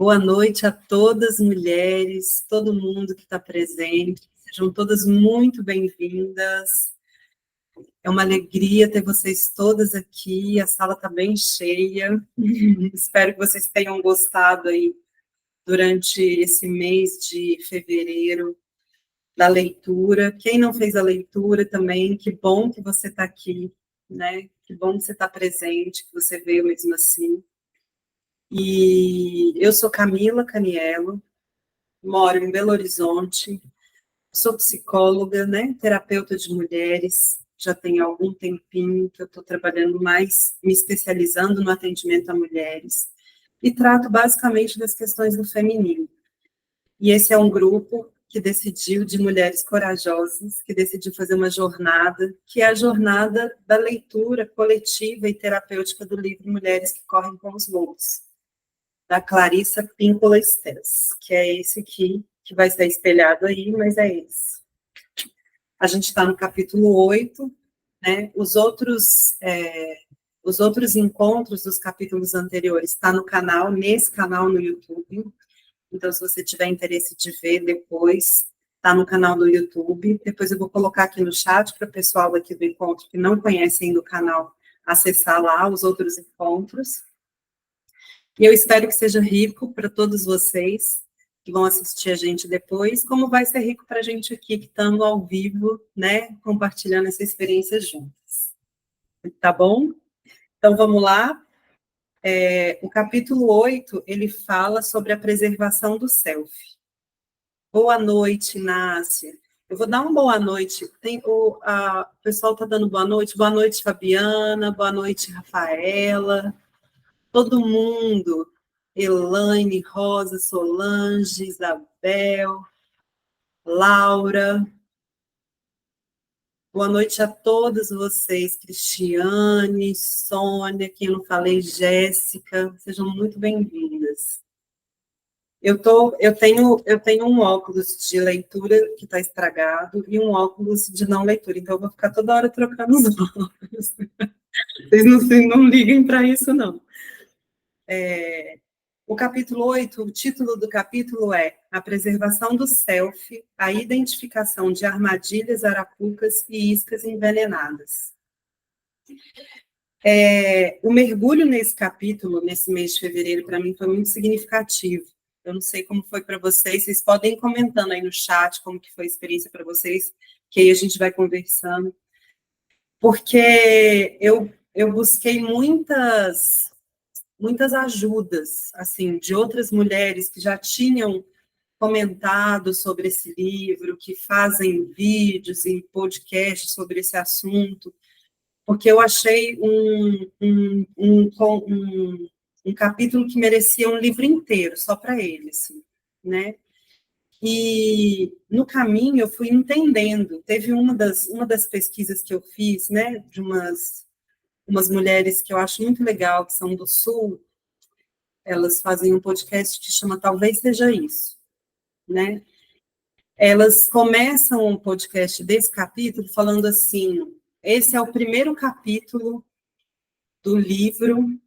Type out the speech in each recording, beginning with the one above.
Boa noite a todas mulheres, todo mundo que está presente. Sejam todas muito bem-vindas. É uma alegria ter vocês todas aqui. A sala está bem cheia. Espero que vocês tenham gostado aí durante esse mês de fevereiro da leitura. Quem não fez a leitura também, que bom que você está aqui, né? Que bom que você está presente, que você veio mesmo assim. E eu sou Camila Caniello, moro em Belo Horizonte, sou psicóloga, né, terapeuta de mulheres, já tem algum tempinho que eu estou trabalhando mais, me especializando no atendimento a mulheres, e trato basicamente das questões do feminino. E esse é um grupo que decidiu, de mulheres corajosas, que decidiu fazer uma jornada, que é a jornada da leitura coletiva e terapêutica do livro Mulheres que Correm com os Lobos, da Clarissa Pinkola Estes, que é esse aqui, que vai ser espelhado aí, mas é esse. A gente está no capítulo 8, né? Os outros encontros dos capítulos anteriores está no canal, nesse canal no YouTube. Então, se você tiver interesse de ver depois, está no canal do YouTube. Depois eu vou colocar aqui no chat para o pessoal aqui do encontro que não conhece ainda o canal, acessar lá os outros encontros. E eu espero que seja rico para todos vocês que vão assistir a gente depois, como vai ser rico para a gente aqui que estamos ao vivo, né, compartilhando essa experiência juntas. Tá bom? Então, vamos lá. O capítulo 8, ele fala sobre a preservação do self. Boa noite, Nácia. Eu vou dar uma boa noite. O pessoal está dando boa noite. Boa noite, Fabiana. Boa noite, Rafaela. Todo mundo, Elaine, Rosa, Solange, Isabel, Laura. Boa noite a todas vocês, Cristiane, Sônia, quem eu não falei, Jéssica, sejam muito bem-vindas. Eu tenho um óculos de leitura que está estragado e um óculos de não leitura, então eu vou ficar toda hora trocando os óculos. Vocês não liguem para isso, não. O capítulo 8, o título do capítulo é A Preservação do Self, a Identificação de Armadilhas, Arapucas e Iscas Envenenadas. O mergulho nesse capítulo, nesse mês de fevereiro, para mim foi muito significativo. Eu não sei como foi para vocês podem ir comentando aí no chat como que foi a experiência para vocês, que aí a gente vai conversando. Porque eu busquei muitas ajudas, assim, de outras mulheres que já tinham comentado sobre esse livro, que fazem vídeos e podcasts sobre esse assunto, porque eu achei um capítulo que merecia um livro inteiro, só para ele, assim, né? E no caminho eu fui entendendo, teve uma das pesquisas que eu fiz, né, de umas mulheres que eu acho muito legal, que são do Sul. Elas fazem um podcast que chama Talvez Seja Isso, né? Elas começam um podcast desse capítulo falando assim, esse é o primeiro capítulo do livro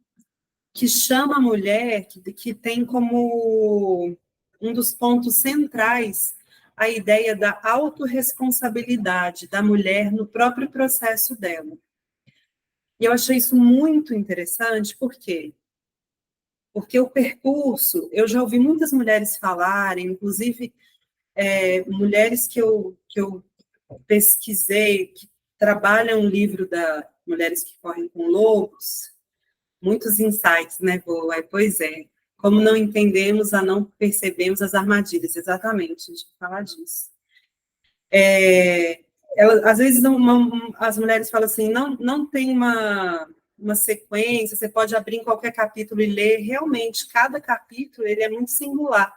que chama a mulher, que tem como um dos pontos centrais a ideia da autorresponsabilidade da mulher no próprio processo dela. E eu achei isso muito interessante, por quê? Porque o percurso, eu já ouvi muitas mulheres falarem, inclusive mulheres que eu pesquisei, que trabalham o livro da Mulheres que Correm com Lobos, muitos insights, né, Boa? Pois é. Como não entendemos não percebemos as armadilhas. Exatamente, a gente vai falar disso. Às vezes, as mulheres falam assim, não tem uma sequência, você pode abrir em qualquer capítulo e ler. Realmente, cada capítulo ele é muito singular.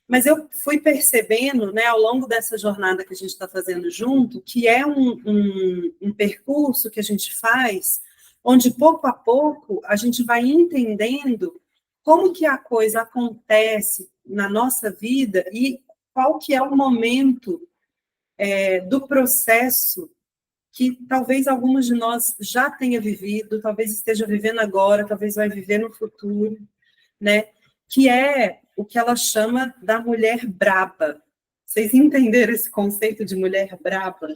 Mas eu fui percebendo, né, ao longo dessa jornada que a gente está fazendo junto, que é um percurso que a gente faz, onde pouco a pouco a gente vai entendendo como que a coisa acontece na nossa vida e qual que é o momento do processo que talvez algumas de nós já tenha vivido, talvez esteja vivendo agora, talvez vai viver no futuro, né? que é o que ela chama da mulher braba. Vocês entenderam esse conceito de mulher braba?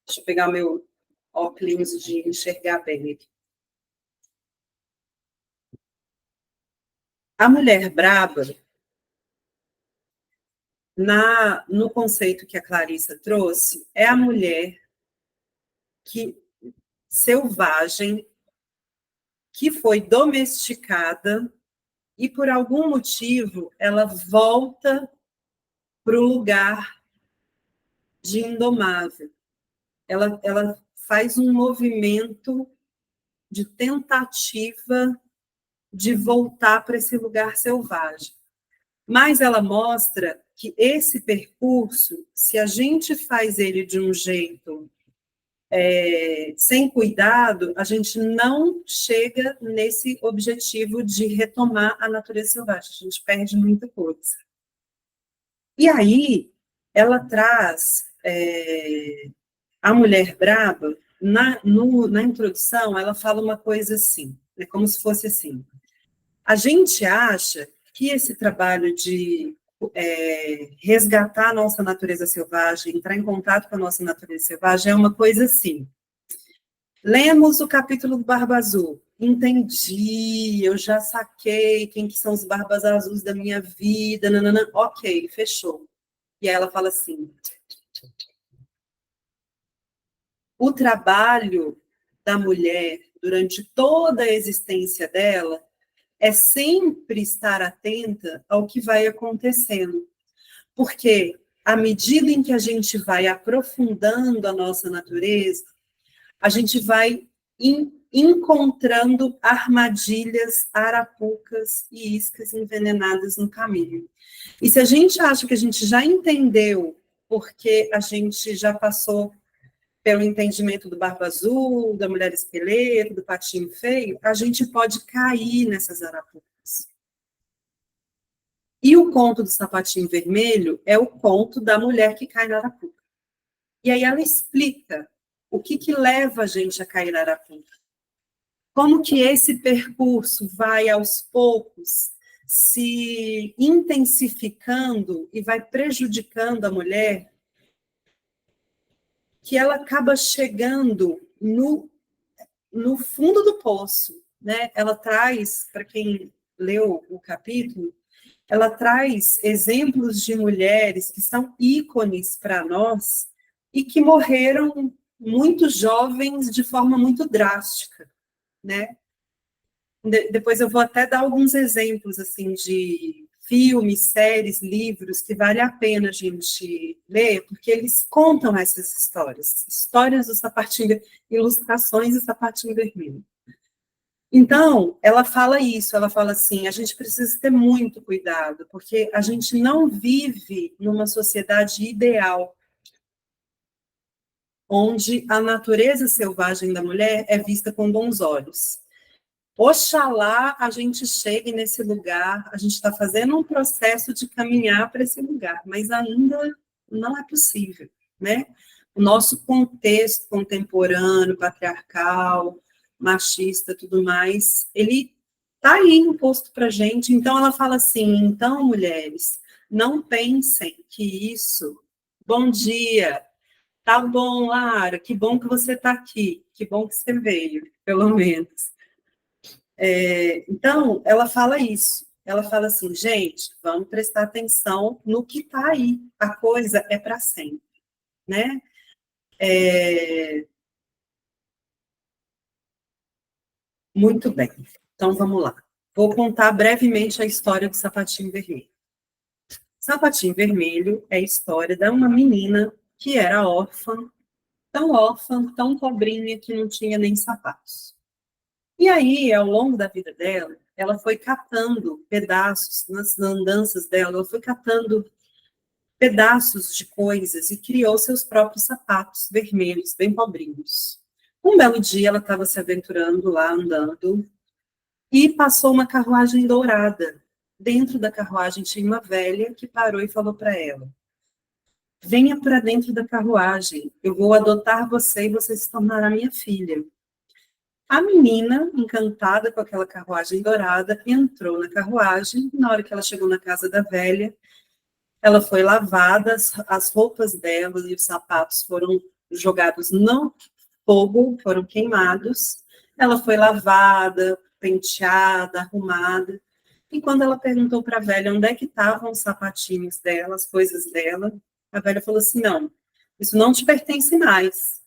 Deixa eu pegar meu óculos de enxergar bem aqui. A mulher braba, no conceito que a Clarissa trouxe, é a mulher selvagem, que foi domesticada e, por algum motivo, ela volta para o lugar de indomável. Ela faz um movimento de tentativa de voltar para esse lugar selvagem. Mas ela mostra que esse percurso, se a gente faz ele de um jeito sem cuidado, a gente não chega nesse objetivo de retomar a natureza selvagem, a gente perde muita coisa. E aí, ela traz a mulher braba, na introdução, ela fala uma coisa assim, é como se fosse assim, a gente acha que esse trabalho de resgatar a nossa natureza selvagem, entrar em contato com a nossa natureza selvagem, é uma coisa assim. Lemos o capítulo do Barba Azul. Entendi, eu já saquei quem que são os Barbas Azuis da minha vida, nanana. Ok, fechou. E aí ela fala assim, o trabalho da mulher durante toda a existência dela é sempre estar atenta ao que vai acontecendo. Porque à medida em que a gente vai aprofundando a nossa natureza, a gente vai encontrando armadilhas, arapucas e iscas envenenadas no caminho. E se a gente acha que a gente já entendeu, porque a gente já passou pelo entendimento do Barba Azul, da Mulher Esqueleto, do Patinho Feio, a gente pode cair nessas arapucas. E o conto do Sapatinho Vermelho é o conto da mulher que cai na arapuca. E aí ela explica o que leva a gente a cair na arapuca. Como que esse percurso vai, aos poucos, se intensificando e vai prejudicando a mulher, que ela acaba chegando no fundo do poço, né? Ela traz, para quem leu o capítulo, ela traz exemplos de mulheres que são ícones para nós e que morreram muito jovens de forma muito drástica, né? Depois eu vou até dar alguns exemplos assim de filmes, séries, livros que vale a pena a gente ler, porque eles contam essas histórias do sapatinho, ilustrações do sapatinho vermelho. Então, ela fala isso, ela fala assim, a gente precisa ter muito cuidado, porque a gente não vive numa sociedade ideal, onde a natureza selvagem da mulher é vista com bons olhos. Oxalá a gente chegue nesse lugar, a gente está fazendo um processo de caminhar para esse lugar, mas ainda não é possível, né? O nosso contexto contemporâneo, patriarcal, machista, tudo mais, ele está aí imposto para a gente. Então, ela fala assim, então, mulheres, não pensem que isso... Bom dia, tá bom, Lara, que bom que você está aqui, que bom que você veio, pelo menos. Então, ela fala isso. Ela fala assim, gente, vamos prestar atenção no que está aí. A coisa é para sempre, né? Muito bem. Então, vamos lá. Vou contar brevemente a história do Sapatinho Vermelho. Sapatinho Vermelho é a história de uma menina que era órfã, tão pobrinha que não tinha nem sapatos. E aí, ao longo da vida dela, ela foi catando pedaços, nas andanças dela, ela foi catando pedaços de coisas e criou seus próprios sapatos vermelhos, bem pobrinhos. Um belo dia, ela estava se aventurando lá, andando, e passou uma carruagem dourada. Dentro da carruagem tinha uma velha que parou e falou para ela, venha para dentro da carruagem, eu vou adotar você e você se tornará minha filha. A menina, encantada com aquela carruagem dourada, entrou na carruagem. Na hora que ela chegou na casa da velha, ela foi lavada, as roupas dela e os sapatos foram jogados no fogo, foram queimados. Ela foi lavada, penteada, arrumada. E quando ela perguntou para a velha onde é que estavam os sapatinhos dela, as coisas dela, a velha falou assim: não, isso não te pertence mais.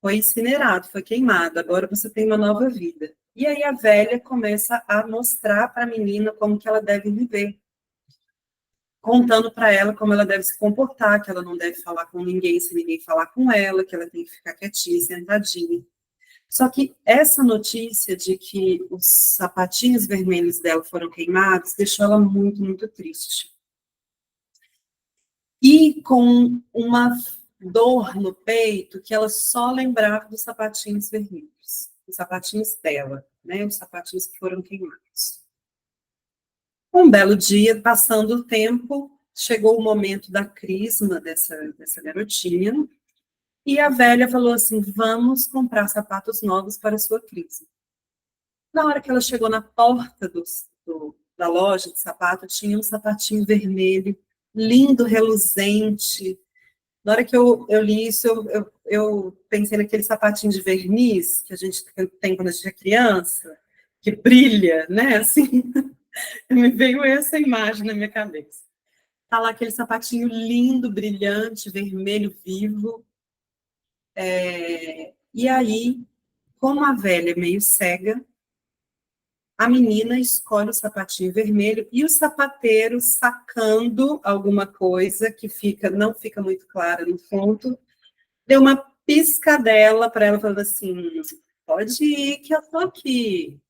Foi incinerado, foi queimado, agora você tem uma nova vida. E aí a velha começa a mostrar para a menina como que ela deve viver, contando para ela como ela deve se comportar, que ela não deve falar com ninguém se ninguém falar com ela, que ela tem que ficar quietinha, sentadinha. Só que essa notícia de que os sapatinhos vermelhos dela foram queimados deixou ela muito, muito triste. E com uma dor no peito que ela só lembrava dos sapatinhos vermelhos, os sapatinhos dela, né, os sapatinhos que foram queimados. Um belo dia, passando o tempo, chegou o momento da crisma dessa garotinha, e a velha falou assim: vamos comprar sapatos novos para a sua crisma. Na hora que ela chegou na porta da loja de sapato, tinha um sapatinho vermelho, lindo, reluzente. Na hora que eu li isso, eu pensei naquele sapatinho de verniz que a gente tem quando a gente é criança, que brilha, né? Assim, me veio essa imagem na minha cabeça. Tá lá aquele sapatinho lindo, brilhante, vermelho vivo. E aí, como a velha é meio cega, a menina escolhe o sapatinho vermelho e o sapateiro, sacando alguma coisa que não fica muito clara no ponto, deu uma piscadela para ela, falando assim: pode ir que eu tô aqui.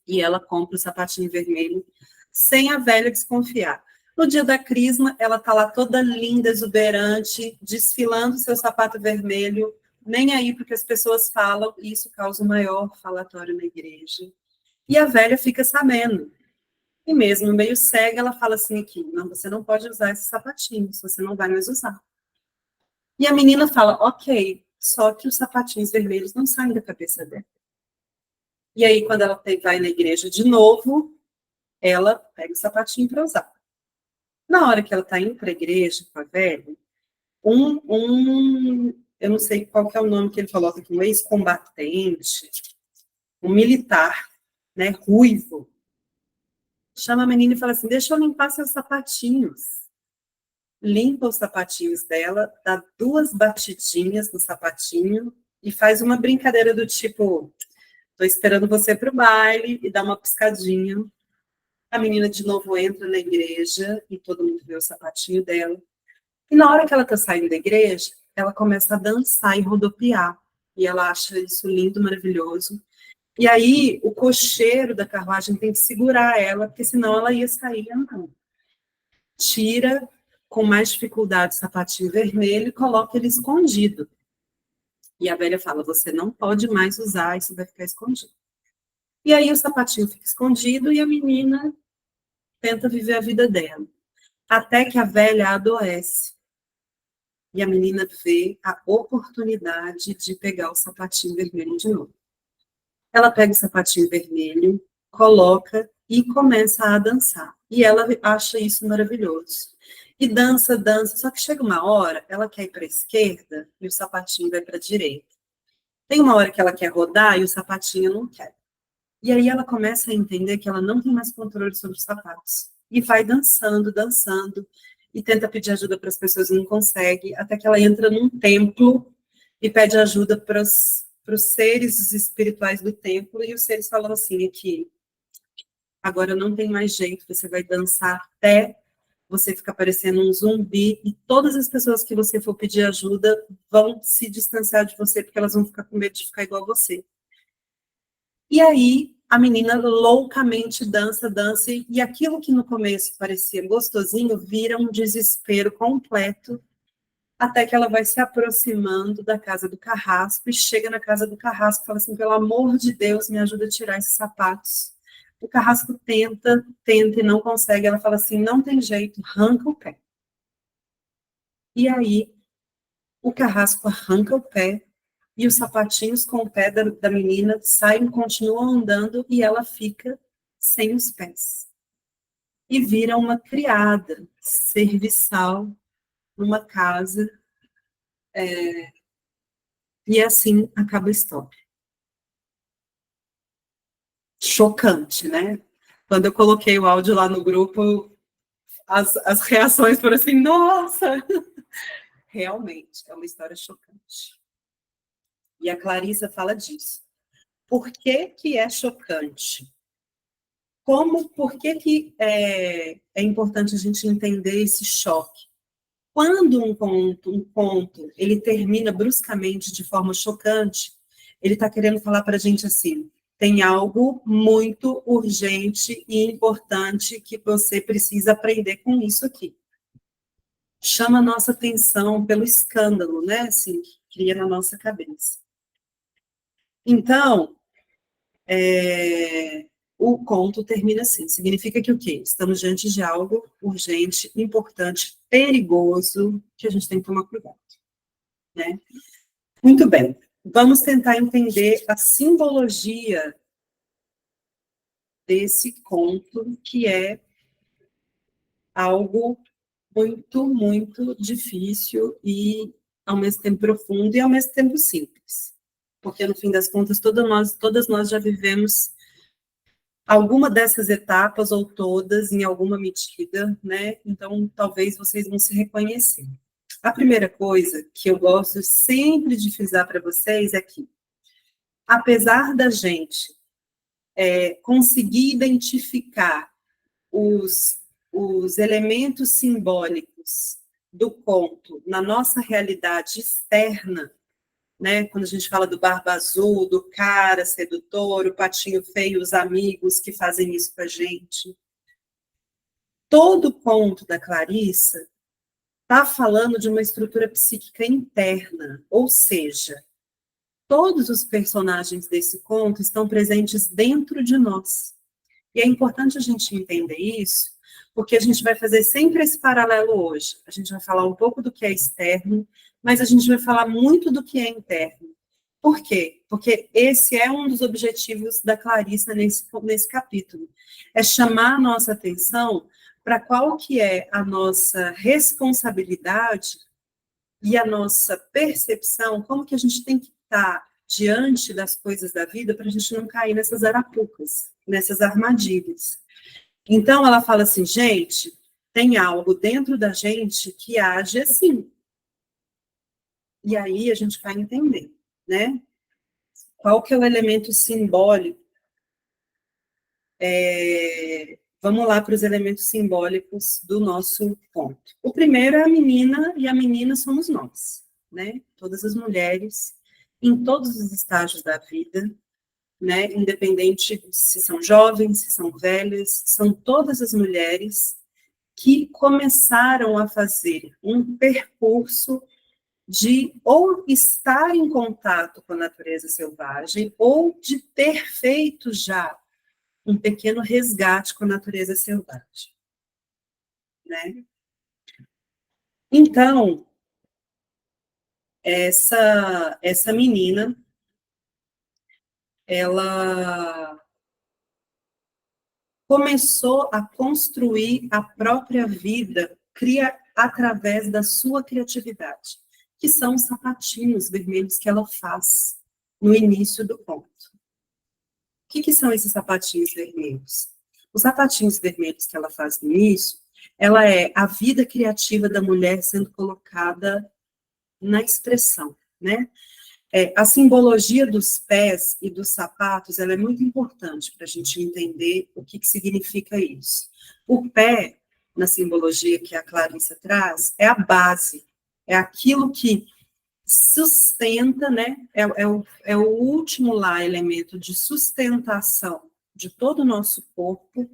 E ela compra o sapatinho vermelho sem a velha desconfiar. No dia da crisma, ela tá lá toda linda, exuberante, desfilando seu sapato vermelho, nem aí porque as pessoas falam, e isso causa o maior falatório na igreja. E a velha fica sabendo. E mesmo meio cega, ela fala assim aqui: não, você não pode usar esse sapatinho, você não vai mais usar. E a menina fala: ok, só que os sapatinhos vermelhos não saem da cabeça dela. E aí, quando ela vai na igreja de novo, ela pega o sapatinho para usar. Na hora que ela está indo para a igreja com a velha, eu não sei qual que é o nome que ele coloca aqui, um ex-combatente, um militar, né, ruivo, chama a menina e fala assim: deixa eu limpar seus sapatinhos. Limpa os sapatinhos dela, dá 2 batidinhas no sapatinho e faz uma brincadeira do tipo: estou esperando você para o baile, e dá uma piscadinha. A menina de novo entra na igreja e todo mundo vê o sapatinho dela. E na hora que ela está saindo da igreja, ela começa a dançar e rodopiar. E ela acha isso lindo, maravilhoso. E aí o cocheiro da carruagem tem que segurar ela, porque senão ela ia sair andando. Tira com mais dificuldade o sapatinho vermelho e coloca ele escondido. E a velha fala: você não pode mais usar, isso vai ficar escondido. E aí o sapatinho fica escondido e a menina tenta viver a vida dela. Até que a velha adoece. E a menina vê a oportunidade de pegar o sapatinho vermelho de novo. Ela pega o sapatinho vermelho, coloca e começa a dançar. E ela acha isso maravilhoso. E dança, dança, só que chega uma hora, ela quer ir para a esquerda e o sapatinho vai para a direita. Tem uma hora que ela quer rodar e o sapatinho não quer. E aí ela começa a entender que ela não tem mais controle sobre os sapatos. E vai dançando, dançando, e tenta pedir ajuda para as pessoas e não consegue, até que ela entra num templo e pede ajuda para os seres espirituais do templo, e os seres falam assim aqui: agora não tem mais jeito, você vai dançar até você ficar parecendo um zumbi, e todas as pessoas que você for pedir ajuda vão se distanciar de você, porque elas vão ficar com medo de ficar igual a você. E aí, a menina loucamente dança, dança, e aquilo que no começo parecia gostosinho vira um desespero completo, até que ela vai se aproximando da casa do carrasco, e chega na casa do carrasco e fala assim: pelo amor de Deus, me ajuda a tirar esses sapatos. O carrasco tenta, tenta e não consegue. Ela fala assim: não tem jeito, arranca o pé. E aí, o carrasco arranca o pé, e os sapatinhos com o pé da menina saem, continuam andando, e ela fica sem os pés. E vira uma criada, serviçal, numa casa, e assim acaba a história. Chocante, né? Quando eu coloquei o áudio lá no grupo, as reações foram assim, nossa! Realmente, é uma história chocante. E a Clarissa fala disso. Por que que é chocante? Por que é importante a gente entender esse choque? Quando um conto, ele termina bruscamente, de forma chocante, ele está querendo falar para a gente assim, tem algo muito urgente e importante que você precisa aprender com isso aqui. Chama a nossa atenção pelo escândalo, né, assim, que cria na nossa cabeça. Então, o conto termina assim, significa que o quê? Estamos diante de algo urgente, importante, perigoso, que a gente tem que tomar cuidado, né? Muito bem, vamos tentar entender a simbologia desse conto, que é algo muito, muito difícil e, ao mesmo tempo, profundo e, ao mesmo tempo, simples. Porque, no fim das contas, todas nós já vivemos alguma dessas etapas, ou todas, em alguma medida, né? Então, talvez vocês vão se reconhecer. A primeira coisa que eu gosto sempre de frisar para vocês é que, apesar da gente conseguir identificar os elementos simbólicos do conto na nossa realidade externa, né? Quando a gente fala do Barba Azul, do cara sedutor, o patinho feio, os amigos que fazem isso com a gente. Todo conto da Clarissa está falando de uma estrutura psíquica interna, ou seja, todos os personagens desse conto estão presentes dentro de nós. E é importante a gente entender isso, porque a gente vai fazer sempre esse paralelo hoje. A gente vai falar um pouco do que é externo, mas a gente vai falar muito do que é interno. Por quê? Porque esse é um dos objetivos da Clarissa nesse capítulo. É chamar a nossa atenção para qual que é a nossa responsabilidade e a nossa percepção, como que a gente tem que estar diante das coisas da vida para a gente não cair nessas arapucas, nessas armadilhas. Então, ela fala assim, gente, tem algo dentro da gente que age assim. E aí a gente vai entender, né? Qual que é o elemento simbólico? Vamos lá para os elementos simbólicos do nosso conto. O primeiro é a menina, e a menina somos nós, né? Todas as mulheres, em todos os estágios da vida, né? Independente se são jovens, se são velhas, são todas as mulheres que começaram a fazer um percurso de ou estar em contato com a natureza selvagem, ou de ter feito já um pequeno resgate com a natureza selvagem, né? Então, essa menina, ela começou a construir a própria vida, através da sua criatividade, que são os sapatinhos vermelhos que ela faz no início do conto. O que são esses sapatinhos vermelhos? Os sapatinhos vermelhos que ela faz no início, ela é a vida criativa da mulher sendo colocada na expressão, né? A simbologia dos pés e dos sapatos, ela é muito importante para a gente entender o que significa isso. O pé, na simbologia que a Clarissa traz, é a base, é aquilo que sustenta, né? É o último lá elemento de sustentação de todo o nosso corpo,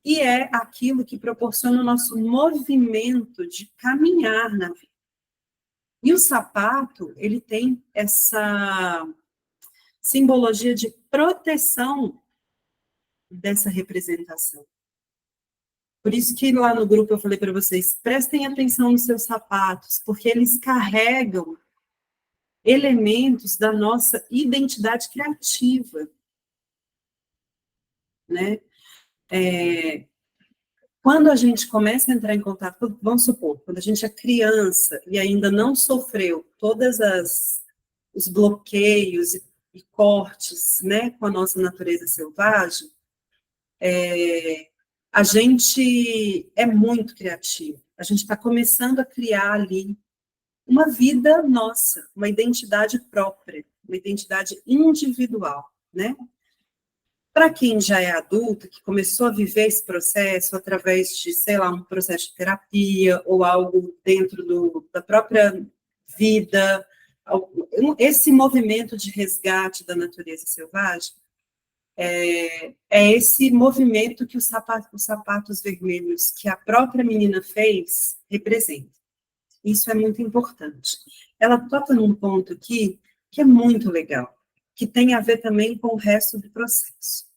e é aquilo que proporciona o nosso movimento de caminhar na vida. E o sapato, ele tem essa simbologia de proteção dessa representação. Por isso que lá no grupo eu falei para vocês, prestem atenção nos seus sapatos, porque eles carregam elementos da nossa identidade criativa, né? Quando a gente começa a entrar em contato, vamos supor, quando a gente é criança e ainda não sofreu todas os bloqueios e cortes, né, com a nossa natureza selvagem, a gente é muito criativo. A gente está começando a criar ali uma vida nossa, uma identidade própria, uma identidade individual, né? Para quem já é adulto, que começou a viver esse processo através de, sei lá, um processo de terapia ou algo dentro da própria vida, esse movimento de resgate da natureza selvagem, é esse movimento que os sapatos vermelhos que a própria menina fez representa. Isso é muito importante. Ela toca num ponto aqui que é muito legal, que tem a ver também com o resto do processo.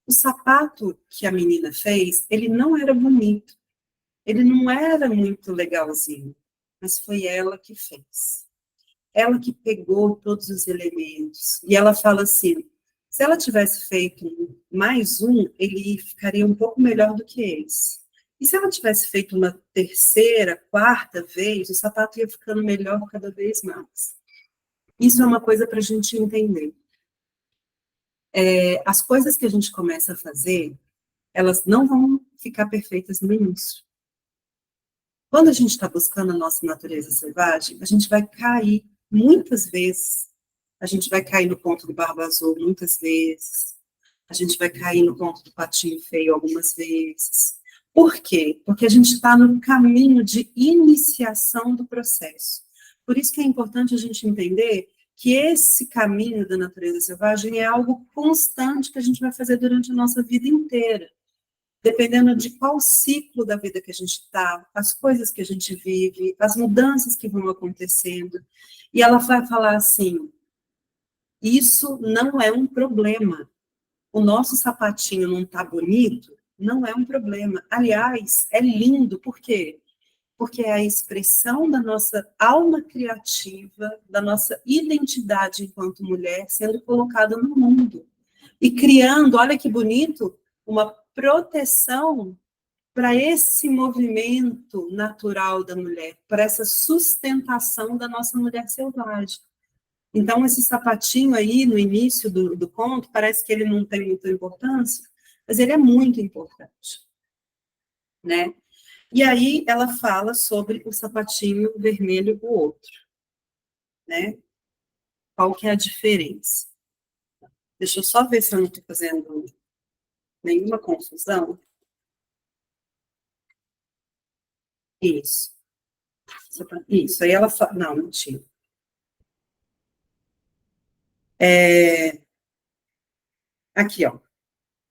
O sapato que a menina fez, ele não era bonito, ele não era muito legalzinho, mas foi ela que fez. Ela que pegou todos os elementos. E ela fala assim, se ela tivesse feito mais um, ele ficaria um pouco melhor do que esse. E se ela tivesse feito uma terceira, quarta vez, o sapato ia ficando melhor cada vez mais. Isso é uma coisa para a gente entender. As coisas que a gente começa a fazer, elas não vão ficar perfeitas no início. Quando a gente está buscando a nossa natureza selvagem, a gente vai cair muitas vezes. A gente vai cair no ponto do barba azul muitas vezes. A gente vai cair no ponto do patinho feio algumas vezes. Por quê? Porque a gente está no caminho de iniciação do processo. Por isso que é importante a gente entender que esse caminho da natureza selvagem é algo constante que a gente vai fazer durante a nossa vida inteira. Dependendo de qual ciclo da vida que a gente está, as coisas que a gente vive, as mudanças que vão acontecendo. E ela vai falar assim, isso não é um problema. O nosso sapatinho não está bonito, não é um problema. Aliás, é lindo, por quê? Porque é a expressão da nossa alma criativa, da nossa identidade enquanto mulher sendo colocada no mundo. E criando, olha que bonito, uma proteção para esse movimento natural da mulher, para essa sustentação da nossa mulher selvagem. Então, esse sapatinho aí, no início do conto, parece que ele não tem muita importância, mas ele é muito importante, né? E aí, ela fala sobre o sapatinho vermelho, o outro, né? Qual que é a diferença? Deixa eu só ver se eu não estou fazendo nenhuma confusão. Isso. Isso, aí ela fala... Não, mentira. Aqui, ó.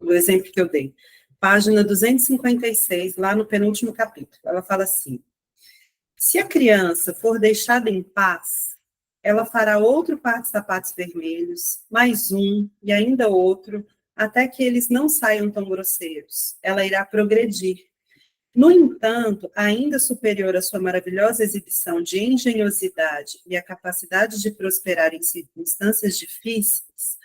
Do exemplo que eu dei. Página 256, lá no penúltimo capítulo. Ela fala assim, se a criança for deixada em paz, ela fará outro par de sapatos vermelhos, mais um, e ainda outro, até que eles não saiam tão grosseiros. Ela irá progredir. No entanto, ainda superior à sua maravilhosa exibição de engenhosidade e a capacidade de prosperar em circunstâncias difíceis,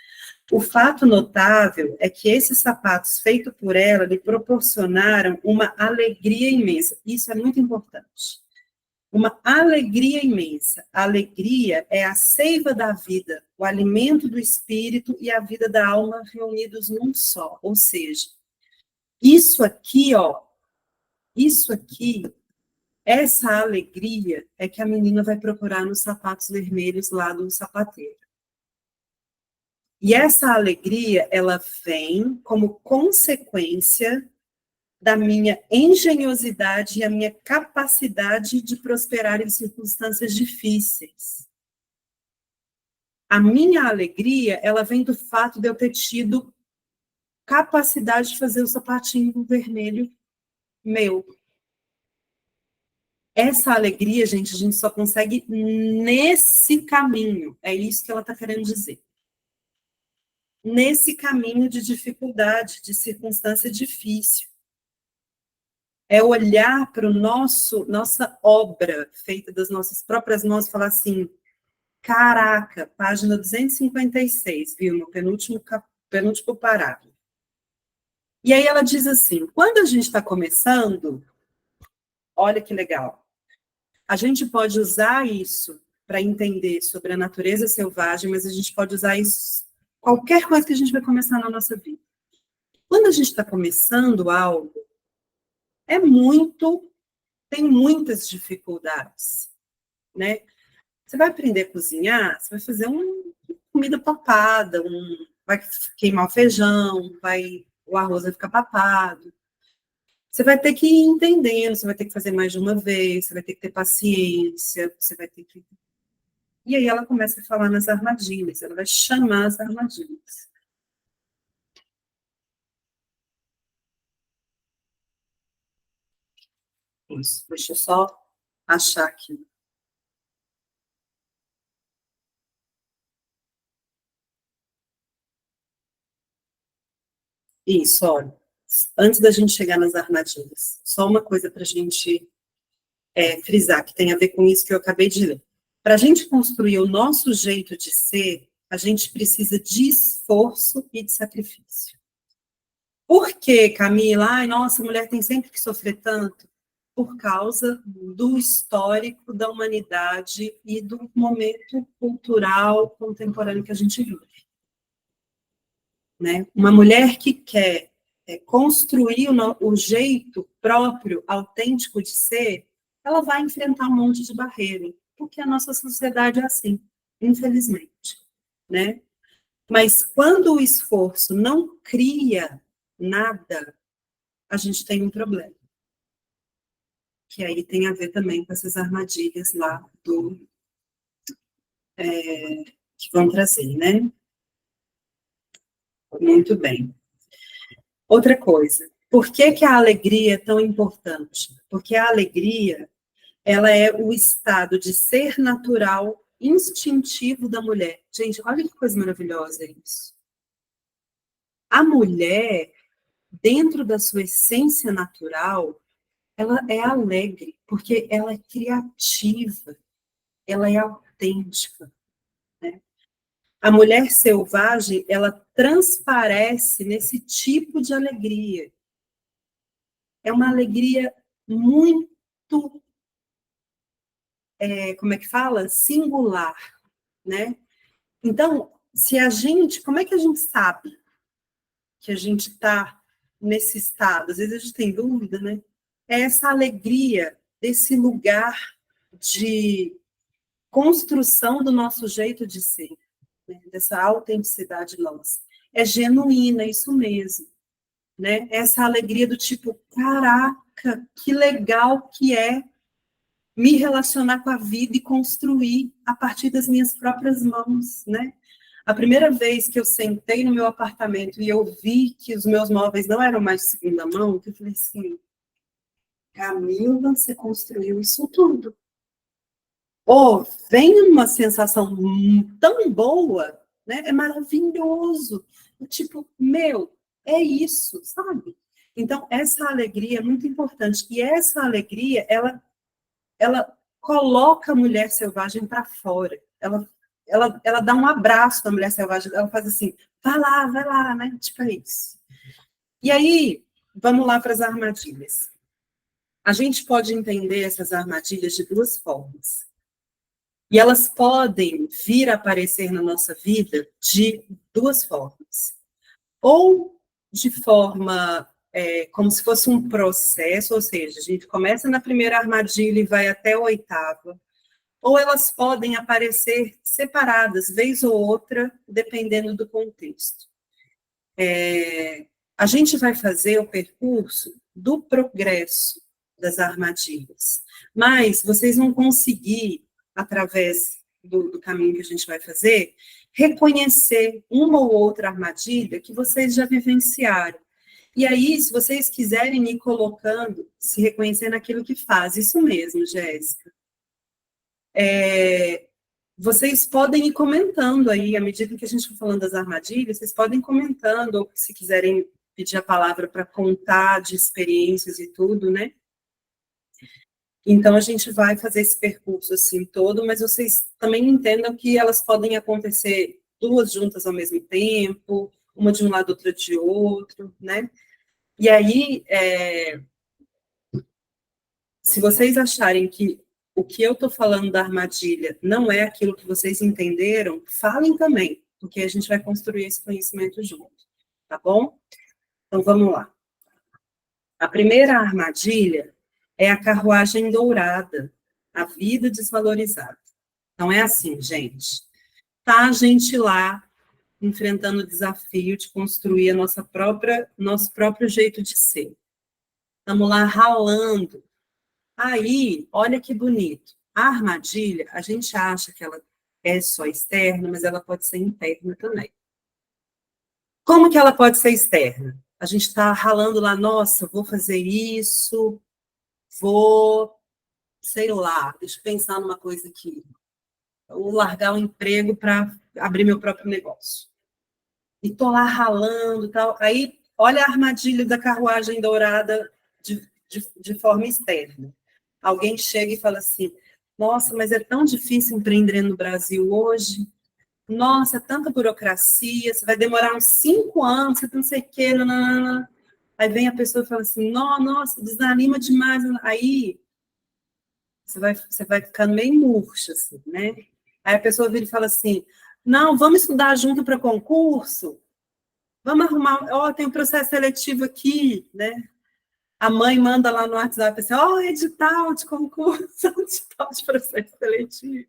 o fato notável é que esses sapatos feitos por ela lhe proporcionaram uma alegria imensa. Isso é muito importante. Uma alegria imensa. A alegria é a seiva da vida, o alimento do espírito e a vida da alma reunidos num só. Ou seja, isso aqui, ó, isso aqui, essa alegria é que a menina vai procurar nos sapatos vermelhos lá do sapateiro. E essa alegria, ela vem como consequência da minha engenhosidade e a minha capacidade de prosperar em circunstâncias difíceis. A minha alegria, ela vem do fato de eu ter tido capacidade de fazer o sapatinho vermelho meu. Essa alegria, gente, a gente só consegue nesse caminho. É isso que ela está querendo dizer. Nesse caminho de dificuldade, de circunstância difícil. É olhar para o nossa obra, feita das nossas próprias mãos, e falar assim, Caraca, página 256, viu? No penúltimo parágrafo. E aí ela diz assim, quando a gente está começando, olha que legal, a gente pode usar isso para entender sobre a natureza selvagem, mas a gente pode usar isso qualquer coisa que a gente vai começar na nossa vida. Quando a gente está começando algo, tem muitas dificuldades, né? Você vai aprender a cozinhar, você vai fazer uma comida papada, vai queimar o feijão, o arroz vai ficar papado. Você vai ter que ir entendendo, você vai ter que fazer mais de uma vez, você vai ter que ter paciência, você vai ter que... E aí ela começa a falar nas armadilhas, ela vai chamar as armadilhas. Isso, deixa eu só achar aqui. Isso, olha, antes da gente chegar nas armadilhas, só uma coisa para a gente frisar, que tem a ver com isso que eu acabei de ler. Para a gente construir o nosso jeito de ser, a gente precisa de esforço e de sacrifício. Por que, Camila? Ai, nossa, a mulher tem sempre que sofrer tanto. Por causa do histórico da humanidade e do momento cultural contemporâneo que a gente vive. Né? Uma mulher que quer construir o jeito próprio, autêntico de ser, ela vai enfrentar um monte de barreira, porque a nossa sociedade é assim, infelizmente. Né? Mas quando o esforço não cria nada, a gente tem um problema. Que aí tem a ver também com essas armadilhas lá que vão trazer, né? Muito bem. Outra coisa, por que que a alegria é tão importante? Porque a alegria, ela é o estado de ser natural, instintivo da mulher. Gente, olha que coisa maravilhosa isso. A mulher, dentro da sua essência natural, ela é alegre, porque ela é criativa, ela é autêntica. Né? A mulher selvagem, ela transparece nesse tipo de alegria. É uma alegria muito, como é que fala? Singular, né? Então, como é que a gente sabe que a gente está nesse estado? Às vezes a gente tem dúvida, né? É essa alegria desse lugar de construção do nosso jeito de ser, né? Dessa autenticidade nossa. É genuína, isso mesmo. Né? Essa alegria do tipo, caraca, que legal que é me relacionar com a vida e construir a partir das minhas próprias mãos, né? A primeira vez que eu sentei no meu apartamento e eu vi que os meus móveis não eram mais de segunda mão, eu falei assim, Camila, você construiu isso tudo. Ou vem uma sensação tão boa, né? É maravilhoso. Tipo, meu, é isso, sabe? Então, essa alegria é muito importante. E essa alegria, ela coloca a mulher selvagem para fora. Ela dá um abraço na mulher selvagem. Ela faz assim, vai lá, né? Tipo, é isso. E aí, vamos lá para as armadilhas. A gente pode entender essas armadilhas de duas formas. E elas podem vir a aparecer na nossa vida de duas formas. Ou de forma como se fosse um processo, ou seja, a gente começa na primeira armadilha e vai até a oitava. Ou elas podem aparecer separadas, vez ou outra, dependendo do contexto. A gente vai fazer o percurso do progresso das armadilhas, mas vocês vão conseguir, através do caminho que a gente vai fazer, reconhecer uma ou outra armadilha que vocês já vivenciaram. E aí, se vocês quiserem ir colocando, se reconhecer naquilo que faz, isso mesmo, Jéssica. Vocês podem ir comentando aí, à medida que a gente for falando das armadilhas, vocês podem ir comentando, ou se quiserem pedir a palavra para contar de experiências e tudo, né? Então, a gente vai fazer esse percurso assim todo, mas vocês também entendam que elas podem acontecer duas juntas ao mesmo tempo, uma de um lado, outra de outro, né? E aí, se vocês acharem que o que eu estou falando da armadilha não é aquilo que vocês entenderam, falem também, porque a gente vai construir esse conhecimento junto, tá bom? Então, vamos lá. A primeira armadilha é a carruagem dourada, a vida desvalorizada. Não é assim, gente. Tá a gente lá enfrentando o desafio de construir a nosso próprio jeito de ser. Estamos lá ralando. Aí, olha que bonito. A armadilha, a gente acha que ela é só externa, mas ela pode ser interna também. Como que ela pode ser externa? A gente está ralando lá, nossa, vou fazer isso, vou, sei lá, deixa eu pensar numa coisa aqui. Vou largar o emprego para abrir meu próprio negócio. E tô lá ralando e tal. Aí, olha a armadilha da carruagem dourada de forma externa. Alguém chega e fala assim, nossa, mas é tão difícil empreender no Brasil hoje. Nossa, é tanta burocracia, você vai demorar uns 5 anos, você não sei o quê, nanana. Aí vem a pessoa e fala assim, nossa, desanima demais. Aí você vai ficando meio murcha, assim, né? Aí a pessoa vira e fala assim, não, vamos estudar junto para concurso? Vamos arrumar, tem um processo seletivo aqui, né? A mãe manda lá no WhatsApp assim, edital de concurso, edital de processo seletivo.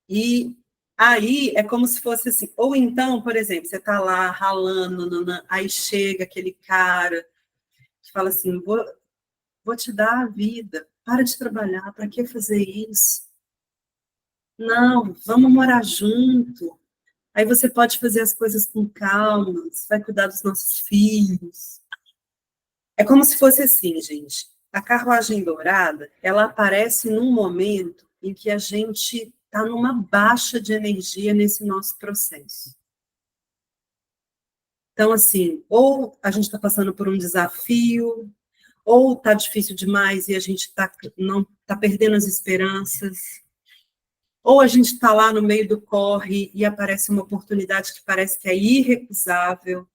E aí é como se fosse assim, ou então, por exemplo, você está lá ralando, aí chega aquele cara que fala assim, vou te dar a vida, para de trabalhar, para que fazer isso? Não, vamos morar junto. Aí você pode fazer as coisas com calma, você vai cuidar dos nossos filhos. É como se fosse assim, gente. A carruagem dourada, ela aparece num momento em que a gente está numa baixa de energia nesse nosso processo. Então, assim, ou a gente está passando por um desafio, ou está difícil demais e a gente não está perdendo as esperanças, ou a gente está lá no meio do corre e aparece uma oportunidade que parece que é irrecusável,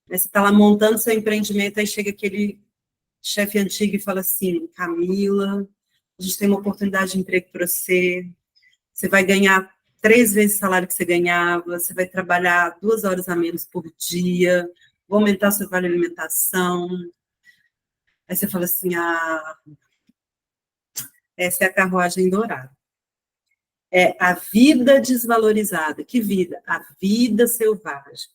né? Você está lá montando seu empreendimento, aí chega aquele chefe antigo e fala assim, Camila, a gente tem uma oportunidade de emprego para você, você vai ganhar 3 vezes o salário que você ganhava, você vai trabalhar 2 horas a menos por dia, vou aumentar seu vale alimentação. Aí você fala assim, essa é a carruagem dourada. É a vida desvalorizada. Que vida? A vida selvagem.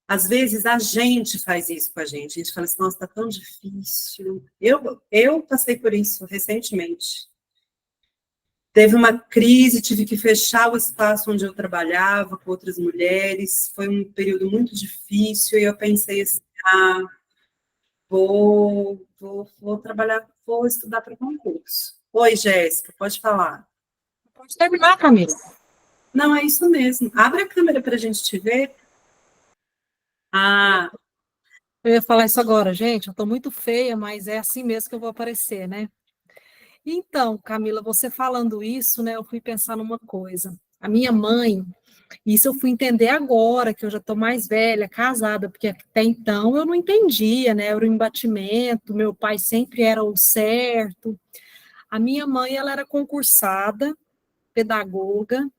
Às vezes a gente faz isso com a gente fala assim, nossa, está tão difícil. Eu passei por isso recentemente. Teve uma crise, tive que fechar o espaço onde eu trabalhava com outras mulheres, foi um período muito difícil, e eu pensei assim, vou trabalhar, vou estudar para concurso. Oi, Jéssica, pode falar. Pode terminar, Camila. Não, é isso mesmo. Abre a câmera para a gente te ver. Eu ia falar isso agora, gente, eu estou muito feia, mas é assim mesmo que eu vou aparecer, né? Então, Camila, você falando isso, né, eu fui pensar numa coisa. A minha mãe, isso eu fui entender agora, que eu já estou mais velha, casada, porque até então eu não entendia, né, era o embatimento, meu pai sempre era o certo. A minha mãe, ela era concursada, pedagoga,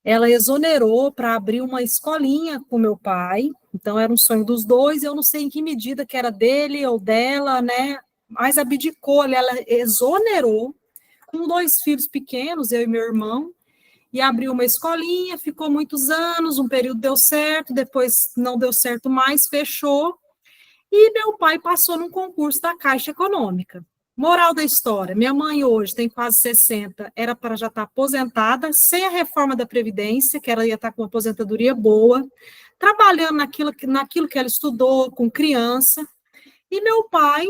ela exonerou para abrir uma escolinha com meu pai, então era um sonho dos dois, eu não sei em que medida que era dele ou dela, né, mas abdicou, ela exonerou, com 2 filhos pequenos, eu e meu irmão, e abriu uma escolinha, ficou muitos anos, um período deu certo, depois não deu certo mais, fechou, e meu pai passou num concurso da Caixa Econômica. Moral da história, minha mãe hoje tem quase 60, era para já estar aposentada, sem a reforma da Previdência, que ela ia estar com uma aposentadoria boa, trabalhando naquilo que ela estudou, com criança, e meu pai,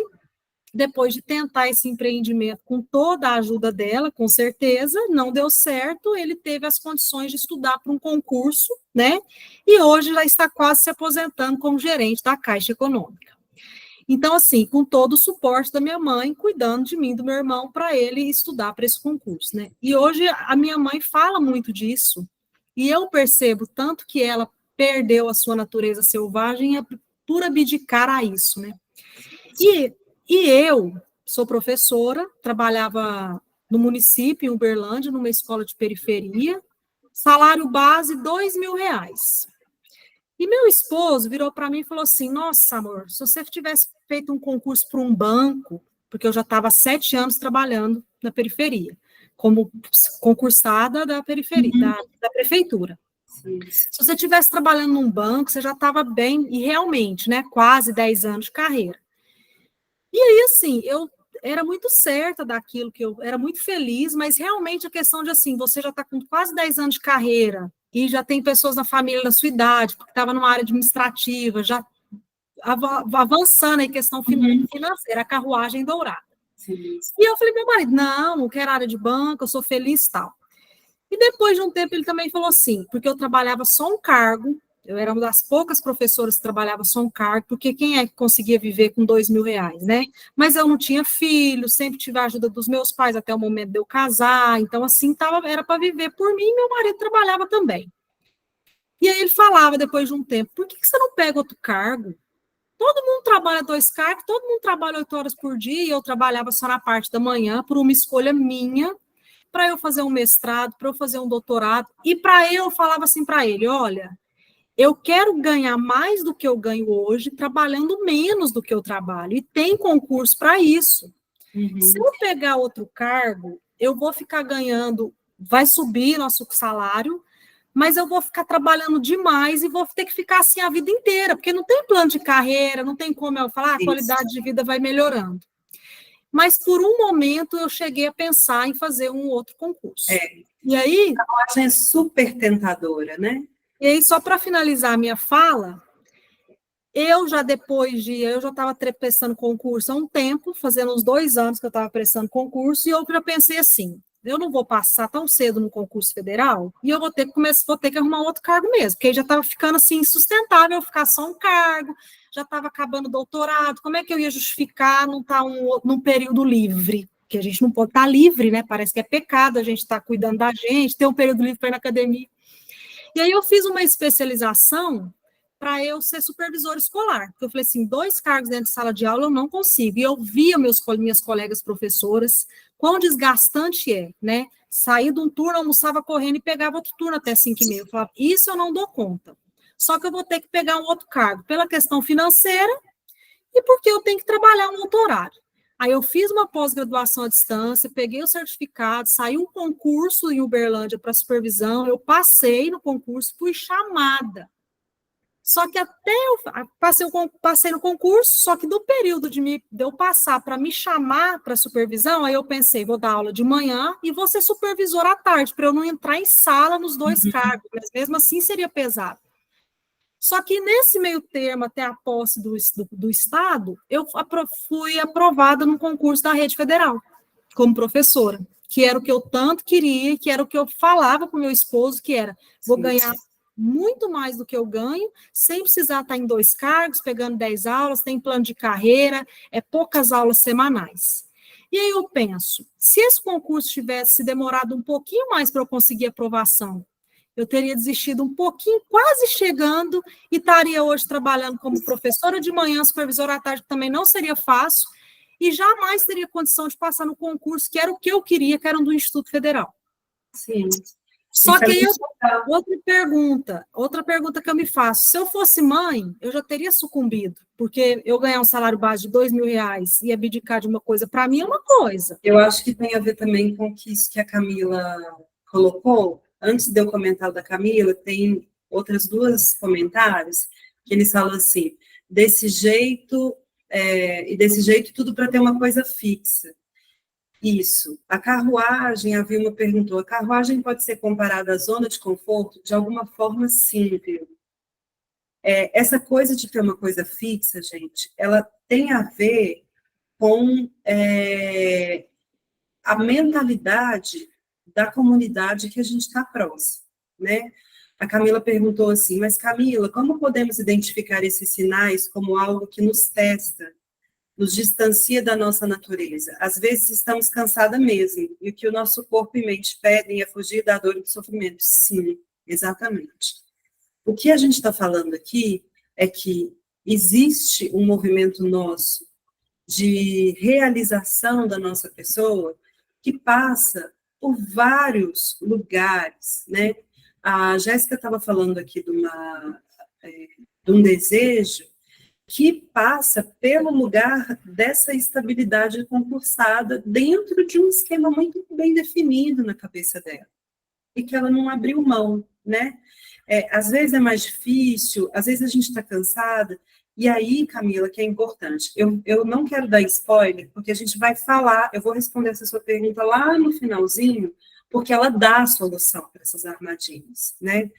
depois de tentar esse empreendimento com toda a ajuda dela, com certeza, não deu certo, ele teve as condições de estudar para um concurso, né? E hoje já está quase se aposentando como gerente da Caixa Econômica. Então, assim, com todo o suporte da minha mãe, cuidando de mim, e do meu irmão, para ele estudar para esse concurso, né? E hoje a minha mãe fala muito disso, e eu percebo tanto que ela perdeu a sua natureza selvagem por abdicar a isso, né? E, e eu sou professora, trabalhava no município, em Uberlândia, numa escola de periferia, salário base R$ 2.000. E meu esposo virou para mim e falou assim: Nossa, amor, se você tivesse feito um concurso para um banco, porque eu já estava há 7 anos trabalhando na periferia, como concursada da periferia, da prefeitura. Sim. Se você estivesse trabalhando num banco, você já estava bem, e realmente, né, quase 10 anos de carreira. E aí, assim, eu era muito certa daquilo, que eu era muito feliz, mas realmente a questão de, assim, você já está com quase 10 anos de carreira, e já tem pessoas na família da sua idade, porque estava numa área administrativa, já avançando em questão financeira, a carruagem dourada. Sim. E eu falei, meu marido, não quero área de banco, eu sou feliz e tal. E depois de um tempo ele também falou assim, porque eu trabalhava só um cargo, eu era uma das poucas professoras que trabalhava só um cargo, porque quem é que conseguia viver com R$ 2.000, né? Mas eu não tinha filho, sempre tive a ajuda dos meus pais até o momento de eu casar, então assim, era para viver por mim, e meu marido trabalhava também. E aí ele falava, depois de um tempo, por que você não pega outro cargo? Todo mundo trabalha 2 cargos, todo mundo trabalha 8 horas por dia, e eu trabalhava só na parte da manhã, por uma escolha minha, para eu fazer um mestrado, para eu fazer um doutorado, e para eu falava assim para ele, olha, eu quero ganhar mais do que eu ganho hoje, trabalhando menos do que eu trabalho, e tem concurso para isso. Se eu pegar outro cargo, eu vou ficar ganhando, vai subir nosso salário, mas eu vou ficar trabalhando demais e vou ter que ficar assim a vida inteira, porque não tem plano de carreira, não tem como eu falar, a qualidade de vida vai melhorando. Mas por um momento eu cheguei a pensar em fazer um outro concurso. E aí, a carruagem é super tentadora, né? E aí, só para finalizar a minha fala, eu já estava prestando concurso há um tempo, fazendo uns 2 anos que eu estava prestando concurso, e eu já pensei assim, eu não vou passar tão cedo no concurso federal, e eu vou ter que arrumar outro cargo mesmo, porque já estava ficando assim, insustentável ficar só um cargo, já estava acabando o doutorado, como é que eu ia justificar não estar num período livre? Porque a gente não pode estar livre, né? Parece que é pecado a gente estar cuidando da gente, ter um período livre para ir na academia. E aí eu fiz uma especialização para eu ser supervisora escolar, porque eu falei assim, 2 cargos dentro de sala de aula eu não consigo, e eu via minhas colegas professoras, quão desgastante é, né, sair de um turno, almoçava correndo e pegava outro turno até 5h30, eu falava, isso eu não dou conta, só que eu vou ter que pegar um outro cargo, pela questão financeira, e porque eu tenho que trabalhar um outro horário. Aí eu fiz uma pós-graduação à distância, peguei o certificado, saiu um concurso em Uberlândia para supervisão, eu passei no concurso, fui chamada. Só que até eu passei no concurso, só que do período de eu passar para me chamar para supervisão, aí eu pensei, vou dar aula de manhã e vou ser supervisora à tarde, para eu não entrar em sala nos 2 cargos, mas mesmo assim seria pesado. Só que nesse meio termo, até a posse do Estado, eu fui aprovada no concurso da Rede Federal, como professora, que era o que eu tanto queria, que era o que eu falava com meu esposo, que era, vou ganhar muito mais do que eu ganho, sem precisar estar em 2 cargos, pegando 10 aulas, tem plano de carreira, poucas aulas semanais. E aí eu penso, se esse concurso tivesse demorado um pouquinho mais para eu conseguir aprovação, eu teria desistido um pouquinho, quase chegando, e estaria hoje trabalhando como professora de manhã, supervisora à tarde, que também não seria fácil, e jamais teria condição de passar no concurso, que era o que eu queria, que era um do Instituto Federal. Sim. Só que aí, outra pergunta que eu me faço, se eu fosse mãe, eu já teria sucumbido, porque eu ganhar um salário base de R$ 2.000 e abdicar de uma coisa, para mim é uma coisa. Eu acho que tem a ver também com isso que a Camila colocou. Antes de eu comentar o da Camila, tem outras 2 comentários que eles falam assim, desse jeito, e desse jeito tudo para ter uma coisa fixa. Isso. A carruagem, a Vilma perguntou, a carruagem pode ser comparada à zona de conforto? De alguma forma, sim, Vilma. Essa coisa de ter uma coisa fixa, gente, ela tem a ver com a mentalidade da comunidade que a gente está próximo, né? A Camila perguntou assim, mas Camila, como podemos identificar esses sinais como algo que nos testa nos distancia da nossa natureza. Às vezes estamos cansadas mesmo, e o que o nosso corpo e mente pedem é fugir da dor e do sofrimento. Sim, exatamente. O que a gente está falando aqui é que existe um movimento nosso de realização da nossa pessoa que passa por vários lugares, né? A Jéssica estava falando aqui de um desejo que passa pelo lugar dessa estabilidade concursada dentro de um esquema muito bem definido na cabeça dela, e que ela não abriu mão, né? Às vezes é mais difícil, às vezes a gente está cansada, e aí, Camila, que é importante, eu não quero dar spoiler, porque a gente vai falar, eu vou responder essa sua pergunta lá no finalzinho, porque ela dá a solução para essas armadilhas, né?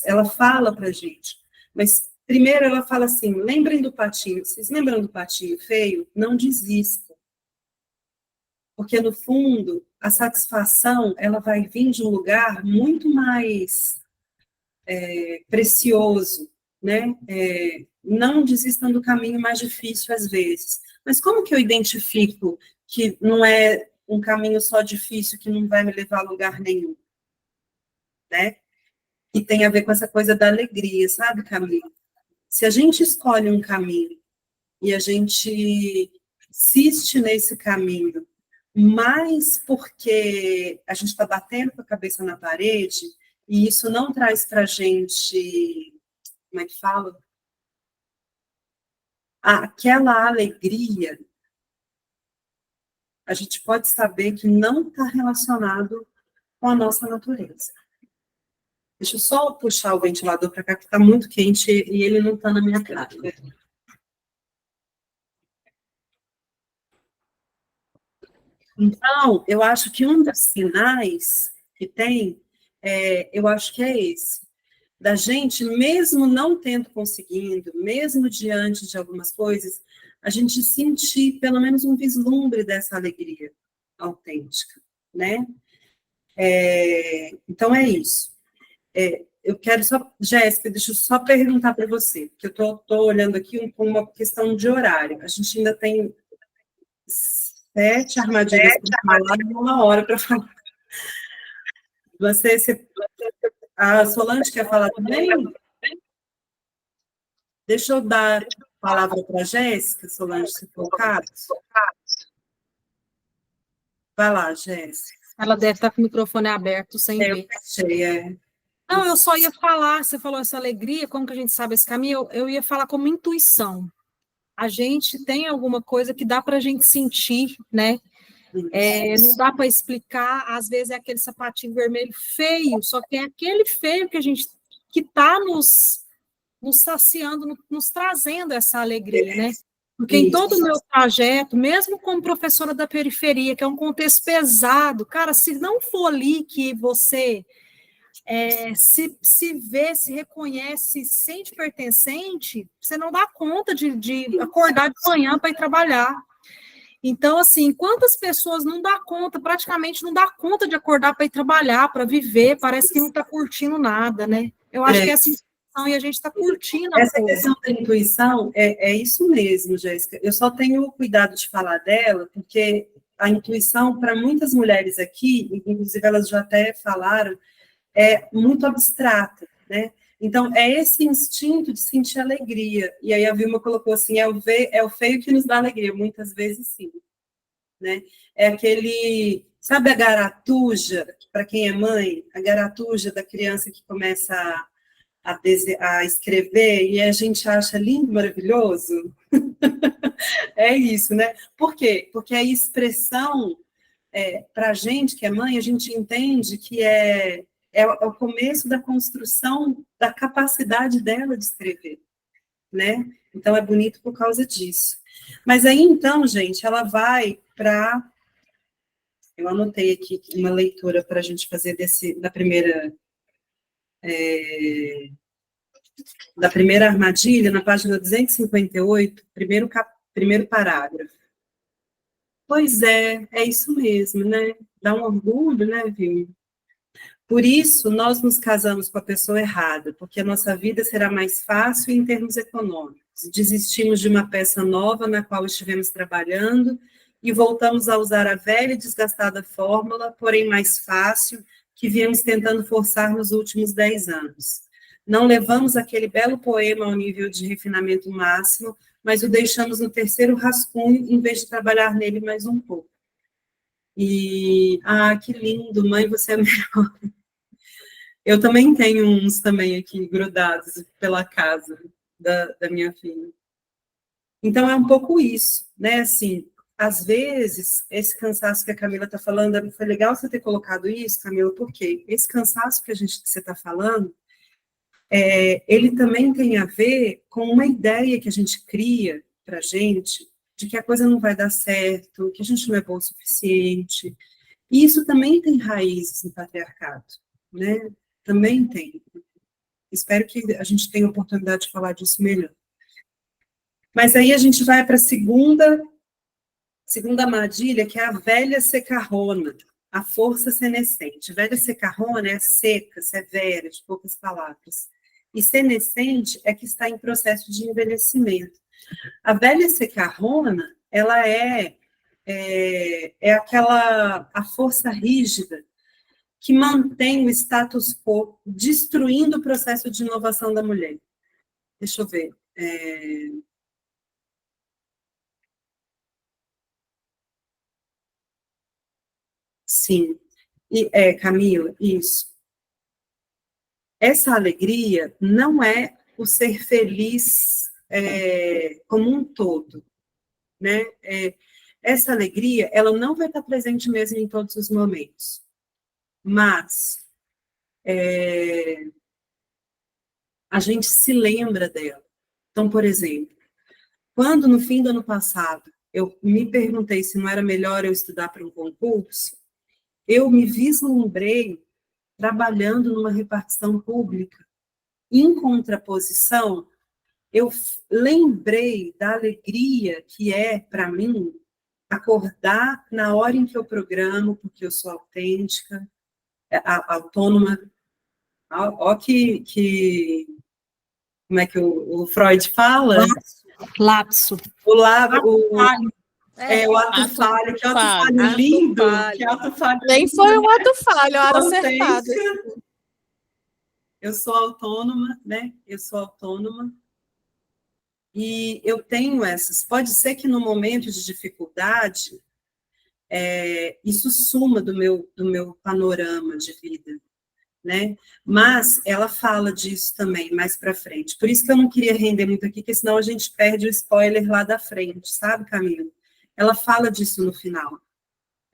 Ela fala para a gente, mas primeiro ela fala assim, lembrem do patinho, vocês lembram do patinho feio? Não desistam. Porque, no fundo, a satisfação, ela vai vir de um lugar muito mais precioso, né? Não desistam do caminho mais difícil, às vezes. Mas como que eu identifico que não é um caminho só difícil, que não vai me levar a lugar nenhum, né? E tem a ver com essa coisa da alegria, sabe, Camila? Se a gente escolhe um caminho e a gente insiste nesse caminho, mas porque a gente está batendo com a cabeça na parede, e isso não traz para a gente, como é que fala? Aquela alegria, a gente pode saber que não está relacionado com a nossa natureza. Deixa eu só puxar o ventilador para cá, que está muito quente e ele não está na minha cara. Então, eu acho que um dos sinais que tem, eu acho que é esse, da gente, mesmo não tendo conseguindo, mesmo diante de algumas coisas, a gente sentir pelo menos um vislumbre dessa alegria autêntica, né? Então, é isso. Eu quero só, Jéssica, deixa eu só perguntar para você, que eu estou olhando aqui com uma questão de horário. A gente ainda tem 7 armadilhas para falar e 1 hora para falar. A Solange quer falar também? Deixa eu dar a palavra para a Jéssica, Solange, se for o caso. Vai lá, Jéssica. Ela deve estar com o microfone aberto, sem ver. Não, eu só ia falar, você falou essa alegria, como que a gente sabe esse caminho? Eu ia falar como intuição. A gente tem alguma coisa que dá para a gente sentir, né? Não dá para explicar, às vezes é aquele sapatinho vermelho feio, só que é aquele feio que a gente que está nos saciando, nos trazendo essa alegria, né? Porque em todo o meu trajeto, mesmo como professora da periferia, que é um contexto pesado, cara, se não for ali que você se vê, se reconhece, se sente pertencente, você não dá conta de acordar de manhã para ir trabalhar. Então, assim, quantas pessoas não dá conta, praticamente não dá conta de acordar para ir trabalhar, para viver, parece que não está curtindo nada, né? Eu acho que essa intuição e a gente está curtindo essa questão da intuição é isso mesmo, Jéssica. Eu só tenho o cuidado de falar dela, porque a intuição, para muitas mulheres aqui, inclusive elas já até falaram, é muito abstrata, né? Então, é esse instinto de sentir alegria. E aí a Vilma colocou assim, é o feio que nos dá alegria. Muitas vezes, sim. Né? É aquele... Sabe a garatuja, para quem é mãe? A garatuja da criança que começa a escrever e a gente acha lindo, maravilhoso? É isso, né? Por quê? Porque a expressão, para a gente que é mãe, a gente entende que é o começo da construção da capacidade dela de escrever, né? Então, é bonito por causa disso. Mas aí, então, gente, ela vai para... Eu anotei aqui uma leitura para a gente fazer da primeira armadilha, na página 258, primeiro parágrafo. Pois é isso mesmo, né? Dá um orgulho, né, Vilma? Por isso, nós nos casamos com a pessoa errada, porque a nossa vida será mais fácil em termos econômicos. Desistimos de uma peça nova na qual estivemos trabalhando e voltamos a usar a velha e desgastada fórmula, porém mais fácil, que viemos tentando forçar nos últimos 10 anos. Não levamos aquele belo poema ao nível de refinamento máximo, mas o deixamos no terceiro rascunho, em vez de trabalhar nele mais um pouco. E, que lindo, mãe, você é melhor. Eu também tenho uns também aqui grudados pela casa da minha filha. Então, é um pouco isso, né, assim, às vezes, esse cansaço que a Camila está falando, foi legal você ter colocado isso, Camila, porque esse cansaço que você está falando, ele também tem a ver com uma ideia que a gente cria para a gente, de que a coisa não vai dar certo, que a gente não é bom o suficiente. E isso também tem raízes no patriarcado, né? Também tem. Espero que a gente tenha a oportunidade de falar disso melhor. Mas aí a gente vai para a segunda armadilha, que é a velha secarrona, a força senescente. Velha secarrona é seca, severa, de poucas palavras. E senescente é que está em processo de envelhecimento. A velha secarrona, ela é a força rígida que mantém o status quo, destruindo o processo de inovação da mulher. Deixa eu ver. Sim. Camila, isso. Essa alegria não é o ser feliz como um todo, né? Essa alegria, ela não vai estar presente mesmo em todos os momentos, mas a gente se lembra dela. Então, por exemplo, quando no fim do ano passado eu me perguntei se não era melhor eu estudar para um concurso, eu me vislumbrei trabalhando numa repartição pública. Em contraposição, eu lembrei da alegria que é, para mim, acordar na hora em que eu programo, porque eu sou autêntica, autônoma. Ó como é que o Freud fala? Lapso. O ato falho, que ato falho lindo. Que ato falho nem foi um ato falho, era acertado. Eu sou autônoma, né? Eu sou autônoma. E eu tenho essas. Pode ser que no momento de dificuldade, isso suma do meu panorama de vida, né? Mas ela fala disso também mais para frente. Por isso que eu não queria render muito aqui, porque senão a gente perde o spoiler lá da frente, sabe, Camila? Ela fala disso no final.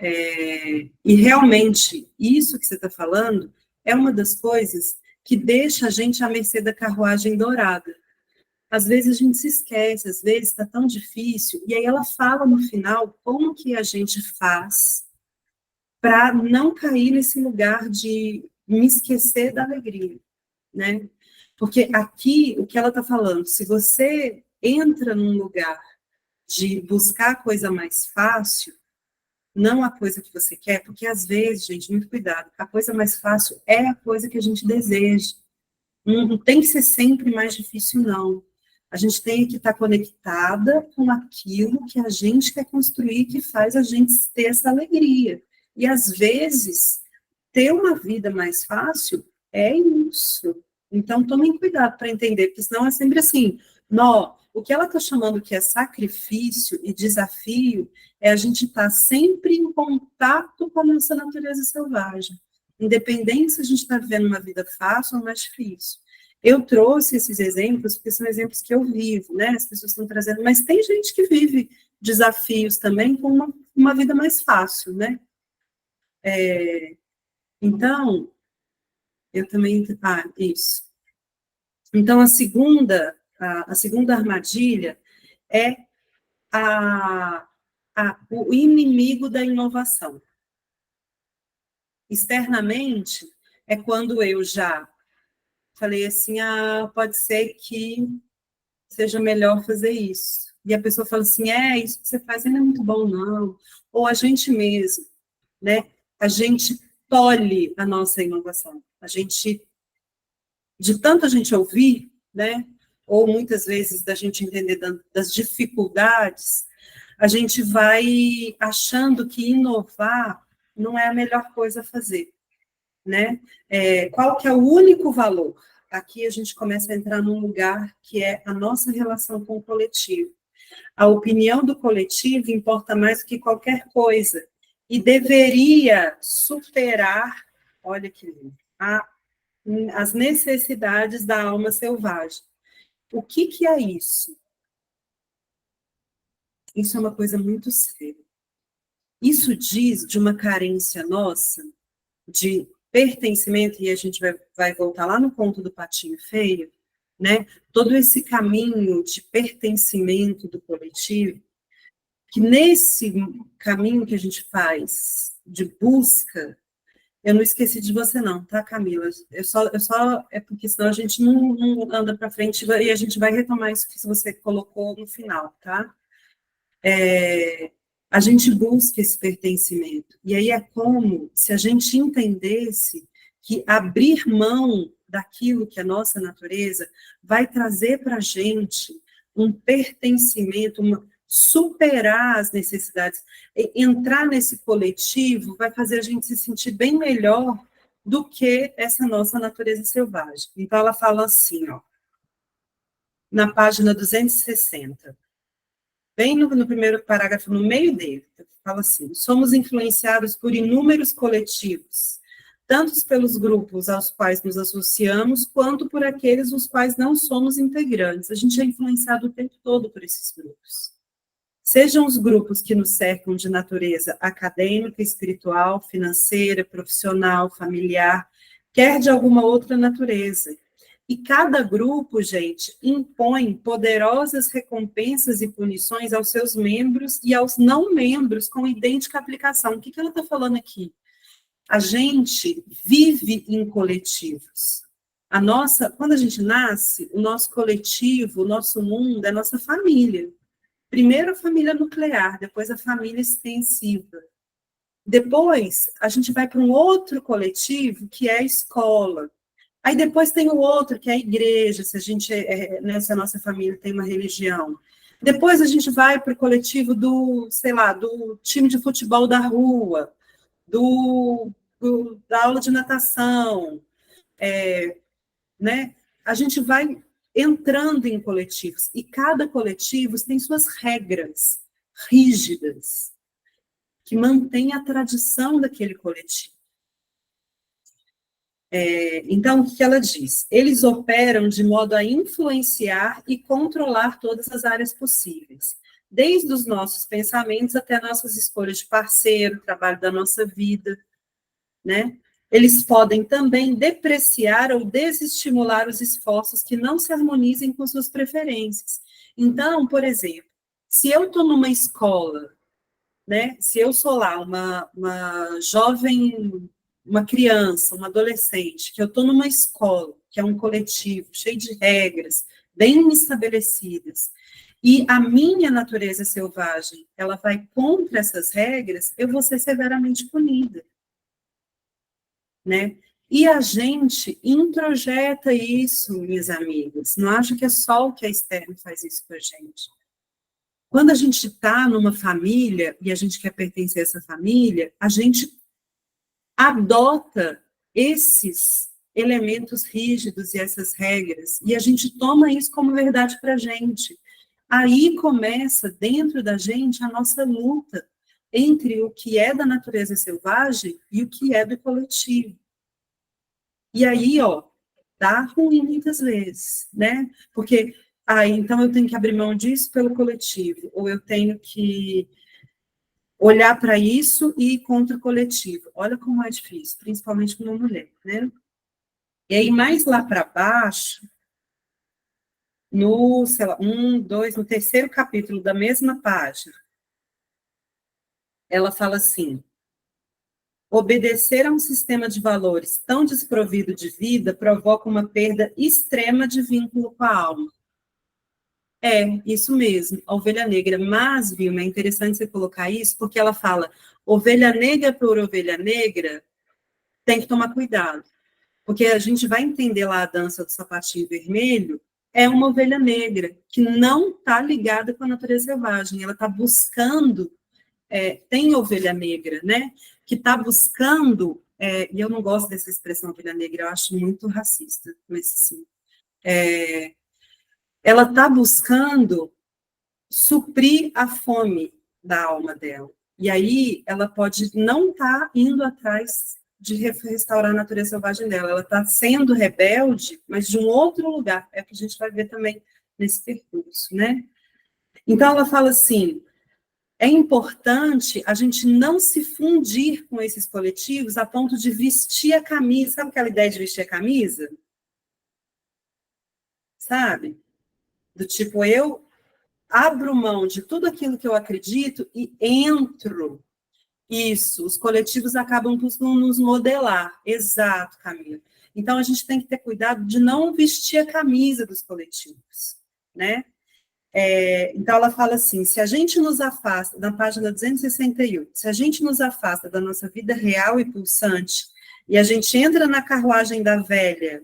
E realmente, isso que você está falando é uma das coisas que deixa a gente à mercê da carruagem dourada. Às vezes a gente se esquece, às vezes está tão difícil, e aí ela fala no final como que a gente faz para não cair nesse lugar de me esquecer da alegria, né? Porque aqui, o que ela está falando, se você entra num lugar de buscar a coisa mais fácil, não a coisa que você quer, porque às vezes, gente, muito cuidado, a coisa mais fácil é a coisa que a gente deseja. Não tem que ser sempre mais difícil, não. A gente tem que estar conectada com aquilo que a gente quer construir, que faz a gente ter essa alegria. E, às vezes, ter uma vida mais fácil é isso. Então, tomem cuidado para entender, porque senão é sempre assim, o que ela está chamando que é sacrifício e desafio é a gente estar sempre em contato com a nossa natureza selvagem, independente se a gente está vivendo uma vida fácil ou mais difícil. Eu trouxe esses exemplos, porque são exemplos que eu vivo, né? As pessoas estão trazendo, mas tem gente que vive desafios também com uma vida mais fácil, né? Então, eu também... isso. Então, a segunda armadilha é o inimigo da inovação. Externamente, é quando eu já falei assim, pode ser que seja melhor fazer isso. E a pessoa fala assim, isso que você faz não é muito bom, não. Ou a gente mesmo, né? A gente tolhe a nossa inovação. De tanto a gente ouvir, né, ou muitas vezes da gente entender das dificuldades, a gente vai achando que inovar não é a melhor coisa a fazer, né? Qual que é o único valor? Aqui a gente começa a entrar num lugar que é a nossa relação com o coletivo. A opinião do coletivo importa mais do que qualquer coisa e deveria superar, olha que lindo, as necessidades da alma selvagem. O que é isso? Isso é uma coisa muito séria. Isso diz de uma carência nossa de pertencimento, e a gente vai voltar lá no ponto do patinho feio, né? Todo esse caminho de pertencimento do coletivo, que nesse caminho que a gente faz de busca, eu não esqueci de você não, tá, Camila? É porque senão a gente não anda para frente e a gente vai retomar isso que você colocou no final, tá? A gente busca esse pertencimento. E aí é como se a gente entendesse que abrir mão daquilo que é nossa natureza vai trazer para a gente um pertencimento, superar as necessidades. Entrar nesse coletivo vai fazer a gente se sentir bem melhor do que essa nossa natureza selvagem. Então, ela fala assim, ó, na página 260. Bem no primeiro parágrafo, no meio dele, fala assim: somos influenciados por inúmeros coletivos, tanto pelos grupos aos quais nos associamos, quanto por aqueles os quais não somos integrantes. A gente é influenciado o tempo todo por esses grupos. Sejam os grupos que nos cercam de natureza acadêmica, espiritual, financeira, profissional, familiar, quer de alguma outra natureza. E cada grupo, gente, impõe poderosas recompensas e punições aos seus membros e aos não membros com idêntica aplicação. O que ela está falando aqui? A gente vive em coletivos. Quando a gente nasce, o nosso coletivo, o nosso mundo é a nossa família. Primeiro a família nuclear, depois a família extensiva. Depois, a gente vai para um outro coletivo, que é a escola. Aí depois tem o outro, que é a igreja, se a nossa família tem uma religião. Depois a gente vai para o coletivo do time de futebol da rua, da aula de natação, né? A gente vai entrando em coletivos, e cada coletivo tem suas regras rígidas, que mantém a tradição daquele coletivo. Então, o que ela diz? Eles operam de modo a influenciar e controlar todas as áreas possíveis, desde os nossos pensamentos até nossas escolhas de parceiro, trabalho da nossa vida, né? Eles podem também depreciar ou desestimular os esforços que não se harmonizem com suas preferências. Então, por exemplo, se eu estou numa escola, né? Se eu sou lá uma jovem, uma criança, uma adolescente, que eu estou numa escola, que é um coletivo, cheio de regras, bem estabelecidas, e a minha natureza selvagem, ela vai contra essas regras, eu vou ser severamente punida, né? E a gente introjeta isso, minhas amigas. Não acho que é só o que é externo faz isso com a gente. Quando a gente está numa família e a gente quer pertencer a essa família, a gente adota esses elementos rígidos e essas regras, e a gente toma isso como verdade para a gente. Aí começa, dentro da gente, a nossa luta entre o que é da natureza selvagem e o que é do coletivo. E aí, ó, dá ruim muitas vezes, né? Porque, então eu tenho que abrir mão disso pelo coletivo, ou eu tenho que olhar para isso e ir contra o coletivo. Olha como é difícil, principalmente com uma mulher, né? E aí, mais lá para baixo, no terceiro capítulo da mesma página, ela fala assim: obedecer a um sistema de valores tão desprovido de vida provoca uma perda extrema de vínculo com a alma. Isso mesmo, a ovelha negra. Mas, Vilma, é interessante você colocar isso, porque ela fala, ovelha negra por ovelha negra, tem que tomar cuidado, porque a gente vai entender lá a dança do sapatinho vermelho, é uma ovelha negra, que não está ligada com a natureza selvagem, ela está buscando, tem ovelha negra, né, que está buscando, e eu não gosto dessa expressão ovelha negra, eu acho muito racista, mas sim, ela está buscando suprir a fome da alma dela. E aí ela pode não estar indo atrás de restaurar a natureza selvagem dela. Ela está sendo rebelde, mas de um outro lugar. É o que a gente vai ver também nesse percurso, né? Então ela fala assim, é importante a gente não se fundir com esses coletivos a ponto de vestir a camisa. Sabe aquela ideia de vestir a camisa? Sabe? Do tipo, eu abro mão de tudo aquilo que eu acredito e entro. Isso, os coletivos acabam por nos modelar. Exato, Camila. Então, a gente tem que ter cuidado de não vestir a camisa dos coletivos, né? Então, ela fala assim, se a gente nos afasta, na página 268, se a gente nos afasta da nossa vida real e pulsante, e a gente entra na carruagem da velha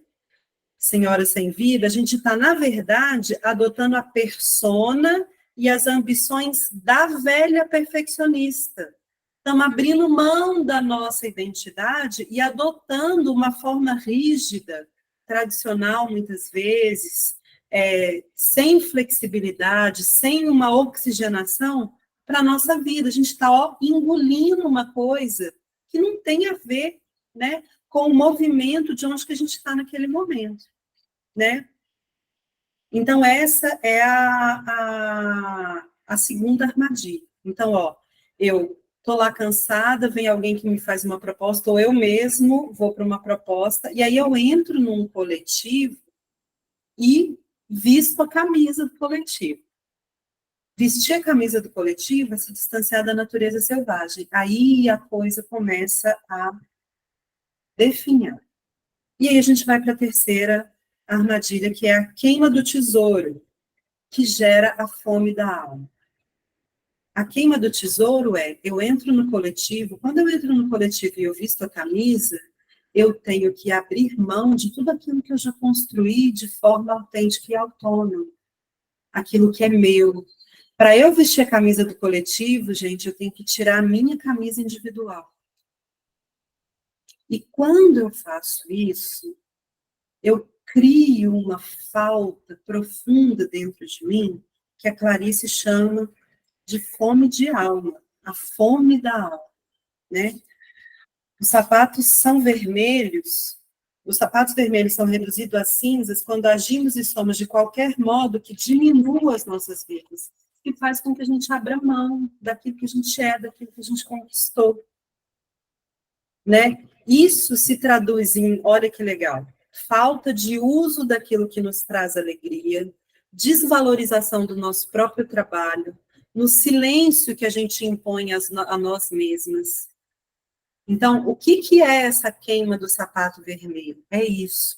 Senhora Sem Vida, a gente está, na verdade, adotando a persona e as ambições da velha perfeccionista. Estamos abrindo mão da nossa identidade e adotando uma forma rígida, tradicional, muitas vezes, sem flexibilidade, sem uma oxigenação para a nossa vida. A gente está engolindo uma coisa que não tem a ver, né, com o movimento de onde que a gente está naquele momento, né? Então, essa é a segunda armadilha. Então, eu estou lá cansada, vem alguém que me faz uma proposta, ou eu mesmo vou para uma proposta, e aí eu entro num coletivo e visto a camisa do coletivo. Vestir a camisa do coletivo é se distanciar da natureza selvagem. Aí a coisa começa a definhar. E aí a gente vai para a terceira armadilha, que é a queima do tesouro, que gera a fome da alma. A queima do tesouro eu entro no coletivo, quando eu entro no coletivo e eu visto a camisa, eu tenho que abrir mão de tudo aquilo que eu já construí de forma autêntica e autônoma, aquilo que é meu. Para eu vestir a camisa do coletivo, gente, eu tenho que tirar a minha camisa individual. E quando eu faço isso, eu crio uma falta profunda dentro de mim, que a Clarice chama de fome de alma, a fome da alma, né? Os sapatos vermelhos são reduzidos a cinzas quando agimos e somos de qualquer modo que diminua as nossas vidas, e faz com que a gente abra mão daquilo que a gente é, daquilo que a gente conquistou, né? Isso se traduz em, olha que legal, falta de uso daquilo que nos traz alegria, desvalorização do nosso próprio trabalho, no silêncio que a gente impõe a nós mesmas. Então, o que é essa queima do sapato vermelho? É isso.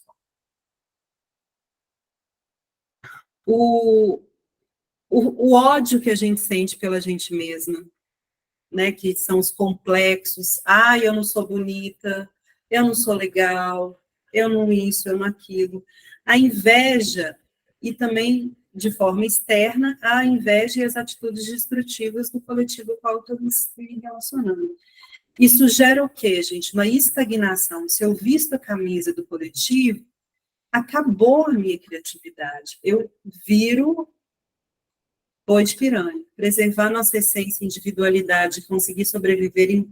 O ódio que a gente sente pela gente mesma, né, que são os complexos. Eu não sou bonita, eu não sou legal, eu não isso, eu não aquilo. A inveja, e também, de forma externa, a inveja e as atitudes destrutivas do coletivo com o qual eu estou me relacionando. Isso gera o quê, gente? Uma estagnação. Se eu visto a camisa do coletivo, acabou a minha criatividade. Eu viro boi de piranha. Preservar nossa essência, individualidade, conseguir sobreviver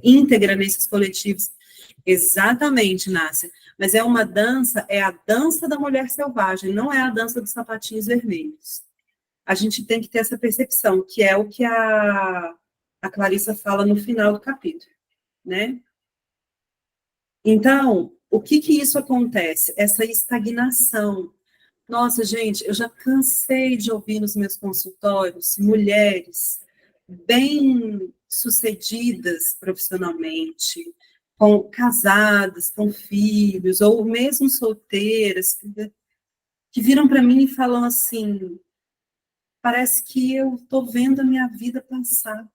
íntegra nesses coletivos. Exatamente, Nácia. Mas é uma dança, é a dança da mulher selvagem, não é a dança dos sapatinhos vermelhos. A gente tem que ter essa percepção, que é o que a Clarissa fala no final do capítulo, né? Então, o que isso acontece? Essa estagnação. Nossa, gente, eu já cansei de ouvir nos meus consultórios mulheres bem-sucedidas profissionalmente, casadas, com filhos, ou mesmo solteiras, que viram para mim e falam assim, parece que eu estou vendo a minha vida passar.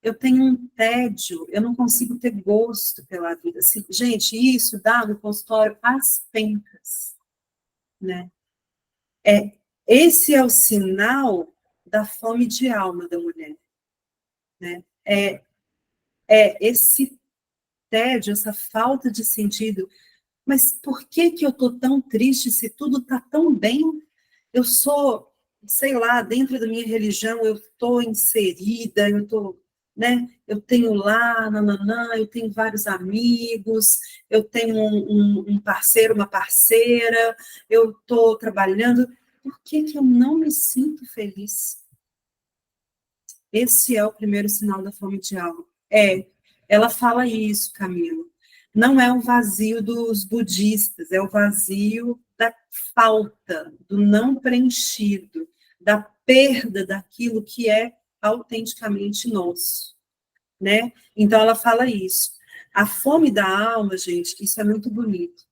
eu tenho um tédio, eu não consigo ter gosto pela vida. Assim, gente, isso dá no consultório às pencas, né? Esse é o sinal da fome de alma da mulher, né? Esse tédio, essa falta de sentido. Mas por que eu estou tão triste se tudo está tão bem? Eu sou, sei lá, dentro da minha religião, eu estou inserida, eu estou, né? Eu tenho lá, nananã, eu tenho vários amigos, eu tenho um parceiro, uma parceira, eu estou trabalhando. Por que eu não me sinto feliz? Esse é o primeiro sinal da fome de alma. Ela fala isso, Camila. Não é o vazio dos budistas, é o vazio da falta, do não preenchido, da perda daquilo que é autenticamente nosso, né? Então ela fala isso. A fome da alma, gente, isso é muito bonito.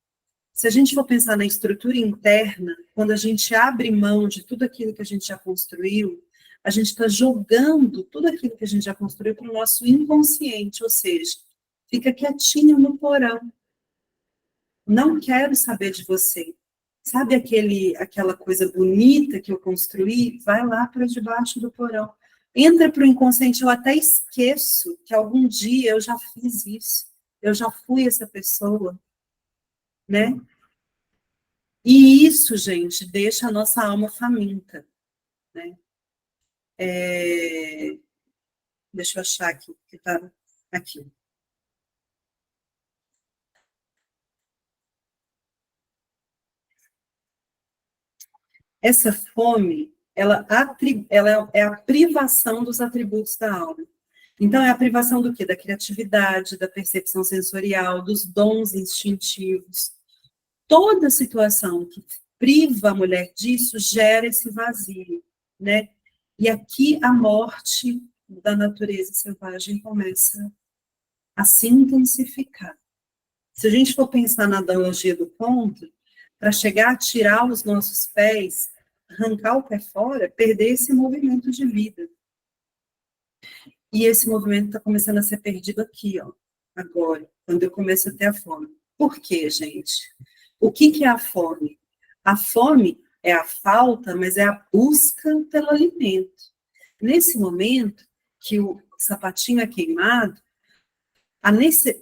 Se a gente for pensar na estrutura interna, quando a gente abre mão de tudo aquilo que a gente já construiu, a gente está jogando tudo aquilo que a gente já construiu para o nosso inconsciente, ou seja, fica quietinho no porão. Não quero saber de você. Sabe aquela coisa bonita que eu construí? Vai lá para debaixo do porão. Entra para o inconsciente, eu até esqueço que algum dia eu já fiz isso. Eu já fui essa pessoa, né? E isso, gente, deixa a nossa alma faminta, né? Deixa eu achar aqui, que está aqui. Essa fome, ela é a privação dos atributos da alma. Então, é a privação do quê? Da criatividade, da percepção sensorial, dos dons instintivos. Toda situação que priva a mulher disso gera esse vazio, né? E aqui a morte da natureza selvagem começa a se intensificar. Se a gente for pensar na analogia do ponto, para chegar a tirar os nossos pés, arrancar o pé fora, perder esse movimento de vida. E esse movimento está começando a ser perdido aqui, ó, agora, quando eu começo a ter a fome. Por quê, gente? O que é a fome? A fome é a falta, mas é a busca pelo alimento. Nesse momento que o sapatinho é queimado,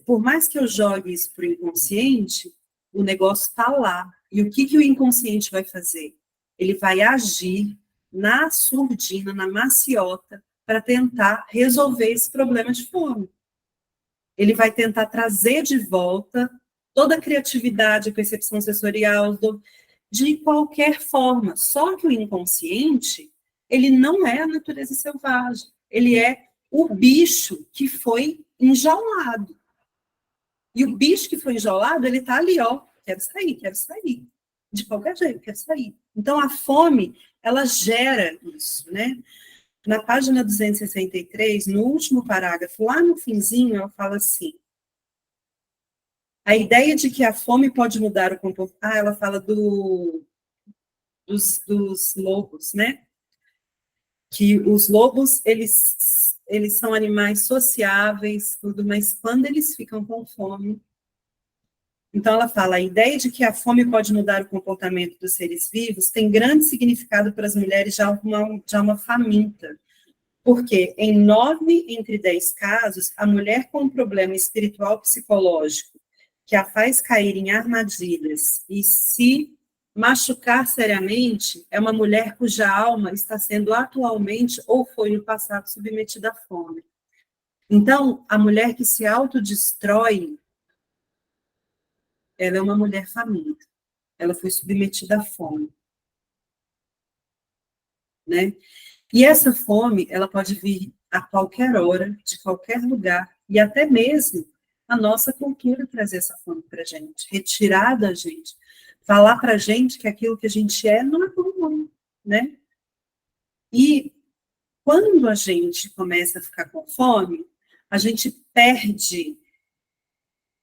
por mais que eu jogue isso para o inconsciente, o negócio está lá. E o que o inconsciente vai fazer? Ele vai agir na surdina, na maciota, para tentar resolver esse problema de fome. Ele vai tentar trazer de volta toda a criatividade, a percepção sensorial, de qualquer forma. Só que o inconsciente, ele não é a natureza selvagem. Ele é o bicho que foi enjaulado. E o bicho que foi enjaulado, ele está ali, ó, quero sair. De qualquer jeito, quero sair. Então, a fome, ela gera isso, né? Na página 263, no último parágrafo, lá no finzinho, ela fala assim, a ideia de que a fome pode mudar o comportamento... ela fala dos lobos, né? Que os lobos, eles são animais sociáveis, tudo, mas quando eles ficam com fome... Então, ela fala, a ideia de que a fome pode mudar o comportamento dos seres vivos tem grande significado para as mulheres já uma faminta. Porque em 9 entre 10 casos, a mulher com um problema espiritual psicológico que a faz cair em armadilhas e se machucar seriamente é uma mulher cuja alma está sendo atualmente ou foi no passado submetida à fome. Então, a mulher que se autodestrói, ela é uma mulher faminta. Ela foi submetida à fome, né? E essa fome, ela pode vir a qualquer hora, de qualquer lugar, e até mesmo a nossa cultura trazer essa fome para a gente, retirar da gente, falar para a gente que aquilo que a gente é não é bom, não, né? E quando a gente começa a ficar com fome, a gente perde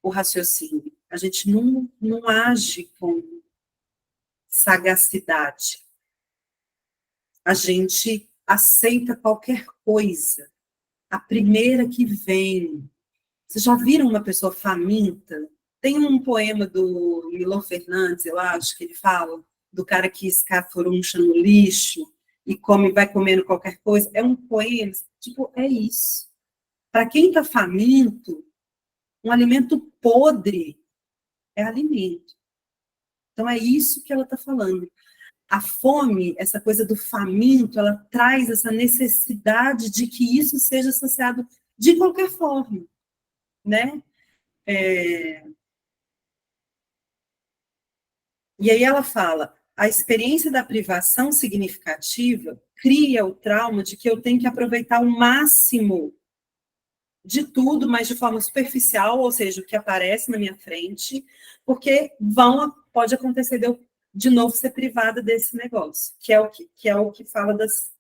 o raciocínio, a gente não age com sagacidade, a gente aceita qualquer coisa, a primeira que vem. Vocês já viram uma pessoa faminta? Tem um poema do Milor Fernandes, eu acho, que ele fala do cara que escafuruncha no lixo e vai comendo qualquer coisa. É um poema, tipo, é isso. Para quem está faminto, um alimento podre é alimento. Então, é isso que ela está falando. A fome, essa coisa do faminto, ela traz essa necessidade de que isso seja associado de qualquer forma, né? E aí ela fala, a experiência da privação significativa cria o trauma de que eu tenho que aproveitar o máximo de tudo, mas de forma superficial, ou seja, o que aparece na minha frente, porque pode acontecer de novo ser privada desse negócio, que é o que fala das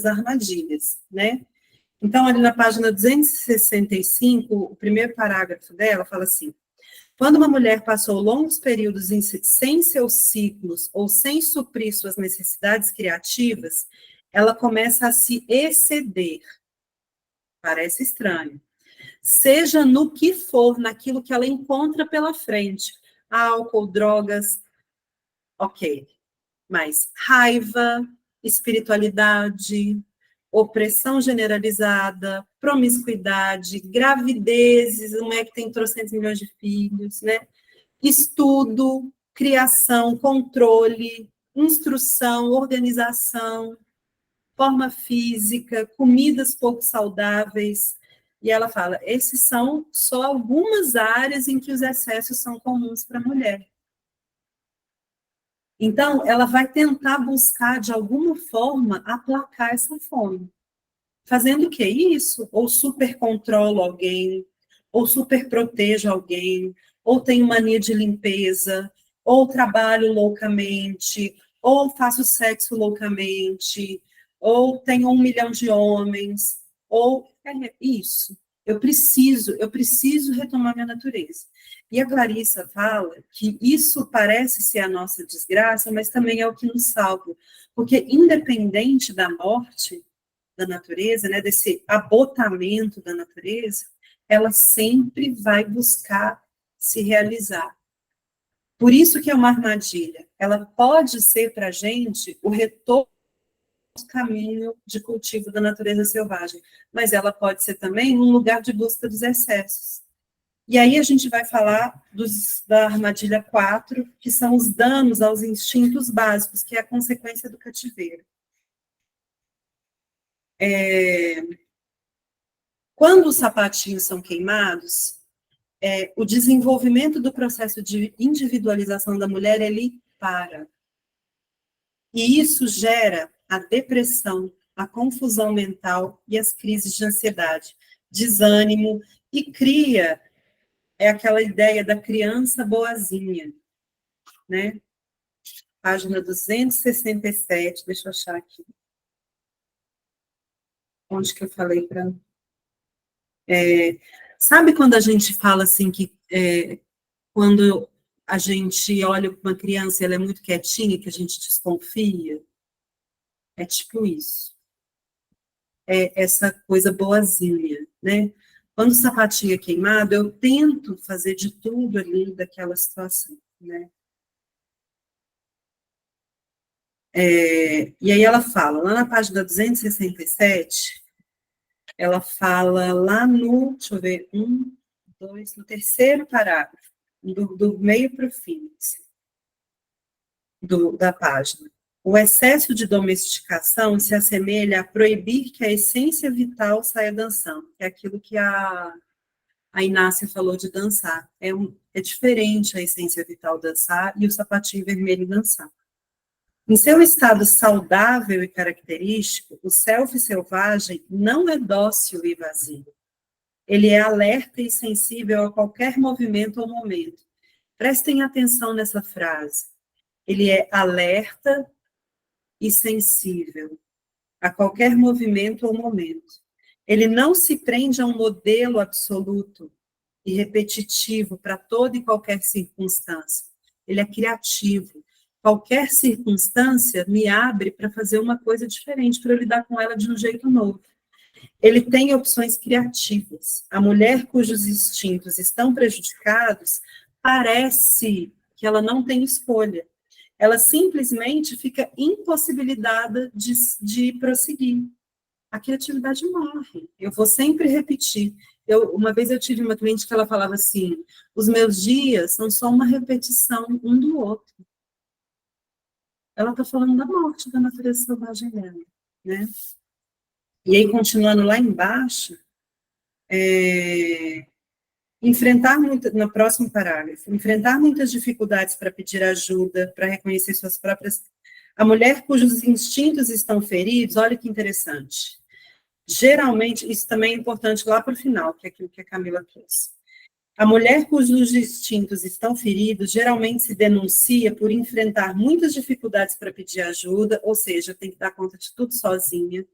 armadilhas, né? Então, ali na página 265, o primeiro parágrafo dela fala assim, quando uma mulher passou longos períodos sem seus ciclos ou sem suprir suas necessidades criativas, ela começa a se exceder. Parece estranho. Seja no que for, naquilo que ela encontra pela frente. Álcool, drogas, ok. Mas raiva, espiritualidade, opressão generalizada, promiscuidade, gravidezes, uma mulher que tem 300 milhões de filhos, né? Estudo, criação, controle, instrução, organização, forma física, comidas pouco saudáveis. E ela fala, esses são só algumas áreas em que os excessos são comuns para a mulher. Então, ela vai tentar buscar, de alguma forma, aplacar essa fome. Fazendo o que? Isso? Ou super controlo alguém, ou super protejo alguém, ou tenho mania de limpeza, ou trabalho loucamente, ou faço sexo loucamente, ou tenho 1 milhão de homens, ou isso. Eu preciso retomar minha natureza. E a Clarissa fala que isso parece ser a nossa desgraça, mas também é o que nos salva. Porque, independente da morte da natureza, né, desse abotamento da natureza, ela sempre vai buscar se realizar. Por isso que é uma armadilha. Ela pode ser para a gente o retorno do caminho de cultivo da natureza selvagem, mas ela pode ser também um lugar de busca dos excessos. E aí a gente vai falar da armadilha 4, que são os danos aos instintos básicos, que é a consequência do cativeiro. Quando os sapatinhos são queimados, o desenvolvimento do processo de individualização da mulher, ele para. E isso gera a depressão, a confusão mental e as crises de ansiedade, desânimo, e cria aquela ideia da criança boazinha, né? Página 267, deixa eu achar aqui. Onde que eu falei para... sabe quando a gente fala assim que quando a gente olha para uma criança e ela é muito quietinha, que a gente desconfia? É tipo isso. É essa coisa boazinha, né? Quando o sapatinho é queimado, eu tento fazer de tudo ali daquela situação, né? E aí ela fala, lá na página 267, ela fala lá no, deixa eu ver, 1, 2, no terceiro parágrafo, do meio para o fim, assim, da página. O excesso de domesticação se assemelha a proibir que a essência vital saia dançando, que é aquilo que a Inácia falou de dançar. É diferente a essência vital dançar e o sapatinho vermelho dançar. Em seu estado saudável e característico, o self selvagem não é dócil e vazio. Ele é alerta e sensível a qualquer movimento ou momento. Prestem atenção nessa frase. Ele é alerta e sensível a qualquer movimento ou momento. Ele não se prende a um modelo absoluto e repetitivo para toda e qualquer circunstância. Ele é criativo. Qualquer circunstância me abre para fazer uma coisa diferente, para eu lidar com ela de um jeito novo. Ele tem opções criativas. A mulher cujos instintos estão prejudicados, parece que ela não tem escolha. Ela simplesmente fica impossibilitada de prosseguir. A criatividade morre. Eu vou sempre repetir. Uma vez eu tive uma cliente que ela falava assim, os meus dias são só uma repetição um do outro. Ela está falando da morte da natureza selvagem dela, né? E aí, continuando lá embaixo, no próximo parágrafo, enfrentar muitas dificuldades para pedir ajuda, para reconhecer suas próprias... A mulher cujos instintos estão feridos, olha que interessante. Geralmente, isso também é importante lá para o final, que é aquilo que a Camila trouxe. A mulher cujos instintos estão feridos, geralmente se denuncia por enfrentar muitas dificuldades para pedir ajuda, ou seja, tem que dar conta de tudo sozinha,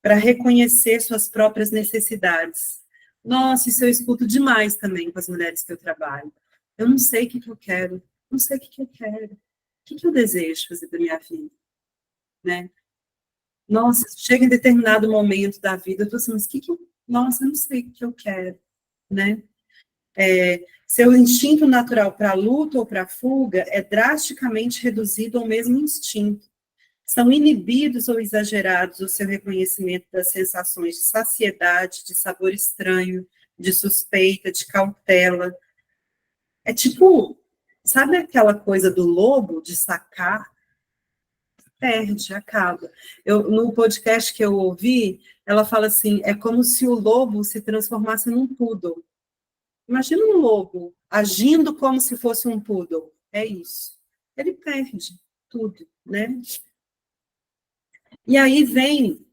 para reconhecer suas próprias necessidades. Nossa, isso eu escuto demais também com as mulheres que eu trabalho. Eu não sei o que eu quero, não sei o que eu quero, o que eu desejo fazer da minha vida, né? Nossa, chega em determinado momento da vida, eu tô assim, mas nossa, eu não sei o que eu quero, né? Seu instinto natural para a luta ou para a fuga é drasticamente reduzido ao mesmo instinto. São inibidos ou exagerados o seu reconhecimento das sensações de saciedade, de sabor estranho, de suspeita, de cautela. É tipo, sabe aquela coisa do lobo, de sacar? Perde, acaba. No podcast que eu ouvi, ela fala assim, é como se o lobo se transformasse num poodle. Imagina um lobo agindo como se fosse um poodle. É isso. Ele perde tudo, né? E aí vem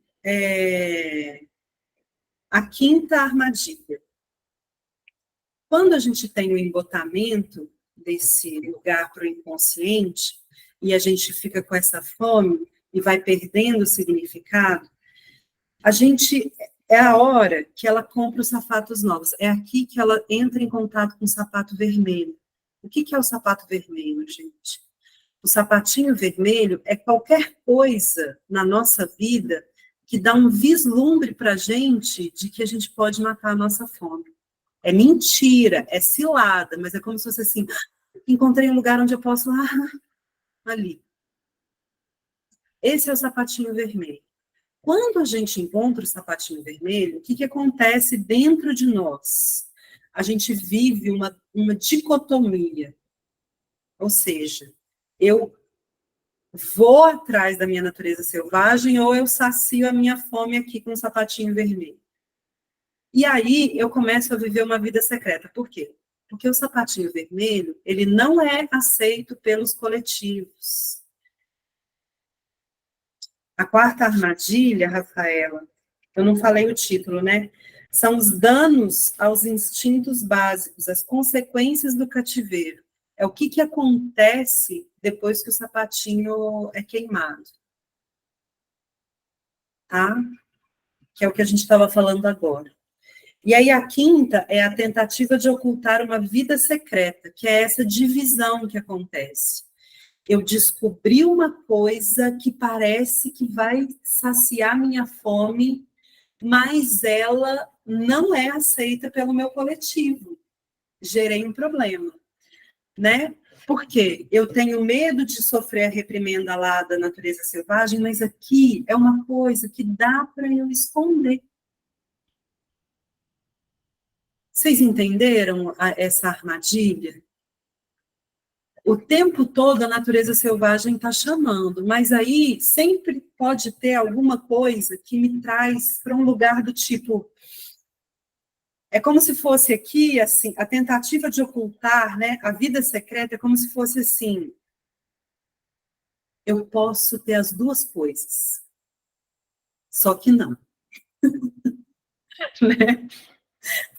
a quinta armadilha. Quando a gente tem o embotamento desse lugar para o inconsciente, e a gente fica com essa fome e vai perdendo o significado, é a hora que ela compra os sapatos novos. É aqui que ela entra em contato com o sapato vermelho. O que é o sapato vermelho, gente? O sapatinho vermelho é qualquer coisa na nossa vida que dá um vislumbre para a gente de que a gente pode matar a nossa fome. É mentira, é cilada, mas é como se fosse assim, encontrei um lugar onde eu posso, ali. Esse é o sapatinho vermelho. Quando a gente encontra o sapatinho vermelho, o que acontece dentro de nós? A gente vive uma dicotomia. Ou seja, eu vou atrás da minha natureza selvagem ou eu sacio a minha fome aqui com o sapatinho vermelho. E aí eu começo a viver uma vida secreta. Por quê? Porque o sapatinho vermelho, ele não é aceito pelos coletivos. A quarta armadilha, Rafaela, eu não falei o título, né? São os danos aos instintos básicos, as consequências do cativeiro. É o que acontece depois que o sapatinho é queimado. Tá? Que é o que a gente estava falando agora. E aí a quinta é a tentativa de ocultar uma vida secreta, que é essa divisão que acontece. Eu descobri uma coisa que parece que vai saciar minha fome, mas ela não é aceita pelo meu coletivo. Gerei um problema, né? Porque eu tenho medo de sofrer a reprimenda lá da natureza selvagem, mas aqui é uma coisa que dá para eu esconder. Vocês entenderam essa armadilha? O tempo todo a natureza selvagem está chamando, mas aí sempre pode ter alguma coisa que me traz para um lugar do tipo... É como se fosse aqui, assim, a tentativa de ocultar, né, a vida secreta é como se fosse assim, eu posso ter as duas coisas, só que não. Né?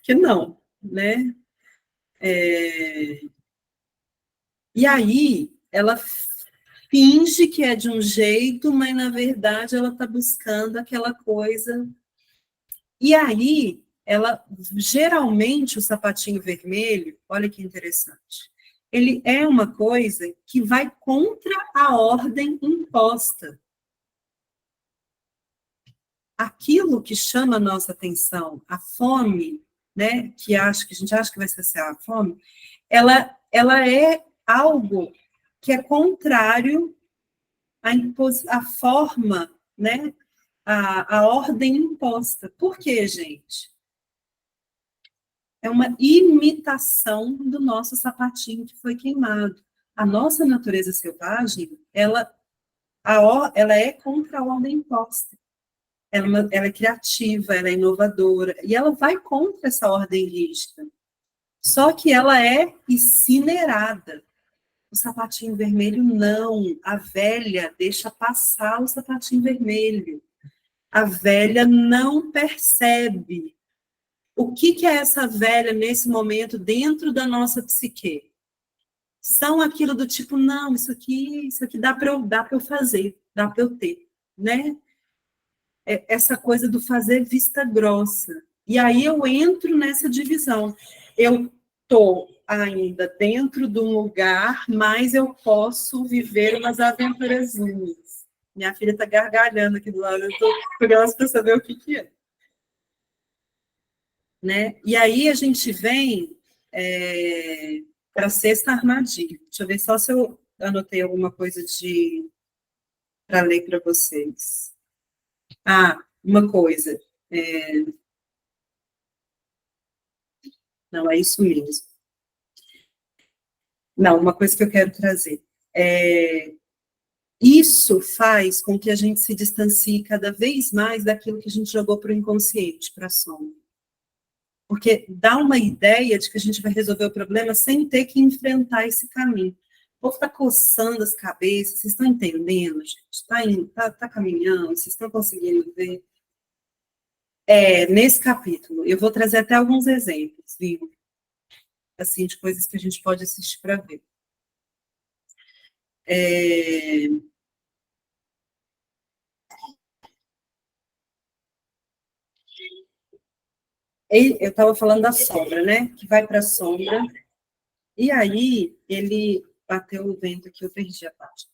Que não, né? E aí, ela finge que é de um jeito, mas, na verdade, ela está buscando aquela coisa. E aí, geralmente, o sapatinho vermelho, olha que interessante, ele é uma coisa que vai contra a ordem imposta. aquilo que chama a nossa atenção, a fome, né, que a gente acha que vai saciar a fome, ela é algo que é contrário à forma, né, à ordem imposta. Por quê, gente? É uma imitação do nosso sapatinho que foi queimado. A nossa natureza selvagem, ela é contra a ordem imposta. Ela é criativa, ela é inovadora, e ela vai contra essa ordem rígida. Só que ela é incinerada. O sapatinho vermelho, não. A velha deixa passar o sapatinho vermelho. A velha não percebe. O que é essa velha nesse momento dentro da nossa psique? São aquilo do tipo, não, isso aqui dá para eu fazer, dá para eu ter, né? Essa coisa do fazer vista grossa. E aí eu entro nessa divisão. Eu estou ainda dentro de um lugar, mas eu posso viver umas aventurazinhas. Minha filha está gargalhando aqui do lado, eu estou curiosa para saber o que é. Né? E aí a gente vem para a sexta armadilha. Deixa eu ver só se eu anotei alguma coisa para ler para vocês. Uma coisa. Não, é isso mesmo. Não, uma coisa que eu quero trazer. Isso faz com que a gente se distancie cada vez mais daquilo que a gente jogou para o inconsciente, para a sombra. Porque dá uma ideia de que a gente vai resolver o problema sem ter que enfrentar esse caminho. O povo está coçando as cabeças, vocês estão entendendo, gente? Tá caminhando, vocês estão conseguindo ver? Nesse capítulo, eu vou trazer até alguns exemplos, viu? Assim, de coisas que a gente pode assistir para ver. Eu estava falando da sombra, né? Que vai para a sombra. E aí, ele bateu o vento aqui, eu perdi a página.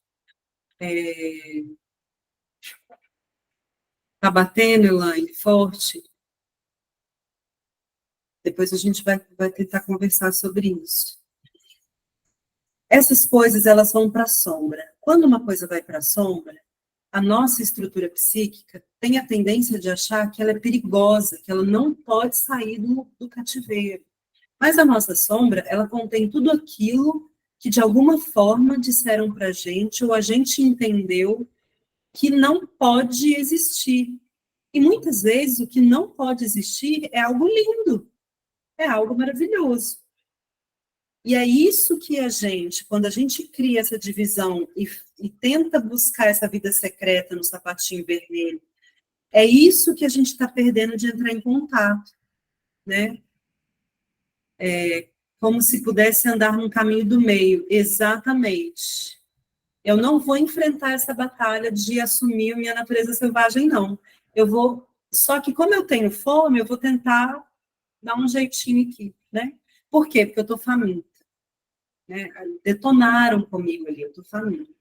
Tá batendo, Elaine, forte? Depois a gente vai tentar conversar sobre isso. Essas coisas, elas vão para a sombra. Quando uma coisa vai para a sombra, a nossa estrutura psíquica tem a tendência de achar que ela é perigosa, que ela não pode sair do cativeiro. Mas a nossa sombra, ela contém tudo aquilo que, de alguma forma, disseram para a gente, ou a gente entendeu que não pode existir. E muitas vezes o que não pode existir é algo lindo, é algo maravilhoso. E é isso que quando a gente cria essa divisão e tenta buscar essa vida secreta no sapatinho vermelho, é isso que a gente está perdendo de entrar em contato, né? Como se pudesse andar num caminho do meio, exatamente. Eu não vou enfrentar essa batalha de assumir minha natureza selvagem, não. Só que como eu tenho fome, eu vou tentar dar um jeitinho aqui, né? Por quê? Porque eu estou faminta. Né? Detonaram comigo ali, eu estou faminta.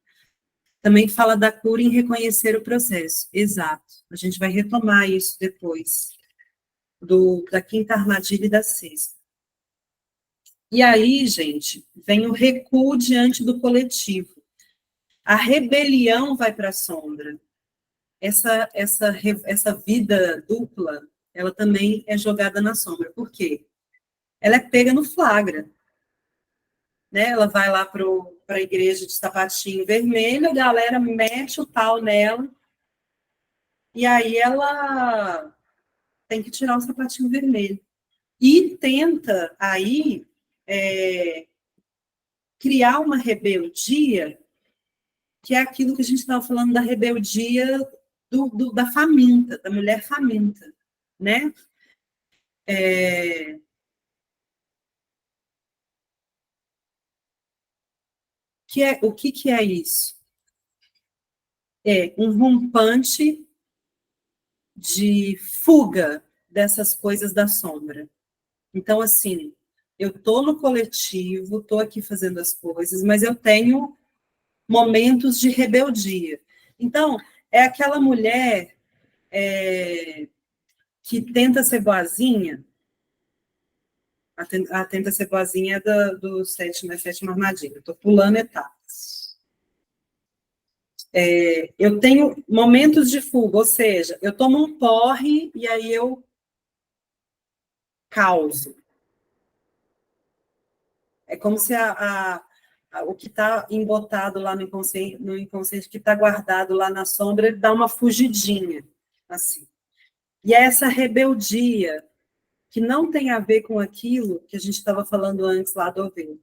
Também fala da cura em reconhecer o processo. Exato. A gente vai retomar isso depois, da quinta armadilha e da sexta. E aí, gente, vem o recuo diante do coletivo. A rebelião vai para a sombra. Essa vida dupla, ela também é jogada na sombra. Por quê? Ela é pega no flagra. Né? Ela vai lá para a igreja de sapatinho vermelho, a galera mete o pau nela, e aí ela tem que tirar o sapatinho vermelho. E tenta aí criar uma rebeldia, que é aquilo que a gente estava falando da rebeldia da faminta, da mulher faminta, né? O que é isso? É um rompante de fuga dessas coisas da sombra. Então, assim, eu estou no coletivo, estou aqui fazendo as coisas, mas eu tenho momentos de rebeldia. Então, é aquela mulher que tenta ser boazinha. A tenta ser boazinha é do sétima armadilha. Estou pulando etapas. Eu tenho momentos de fuga, ou seja, eu tomo um porre e aí eu causo. É como se o que está embotado lá no inconsciente, que está guardado lá na sombra, ele dá uma fugidinha, assim. E é essa rebeldia, que não tem a ver com aquilo que a gente estava falando antes lá do ovelho,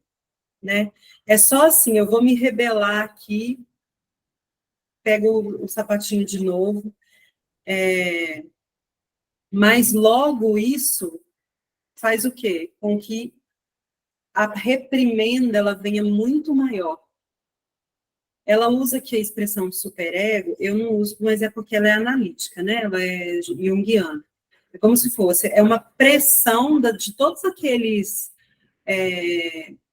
né? É só assim, eu vou me rebelar aqui, pego o sapatinho de novo, mas logo isso faz o quê? Com que a reprimenda ela venha muito maior. Ela usa aqui a expressão de superego, eu não uso, mas é porque ela é analítica, né? Ela é junguiana. É como se fosse, é uma pressão de todos aqueles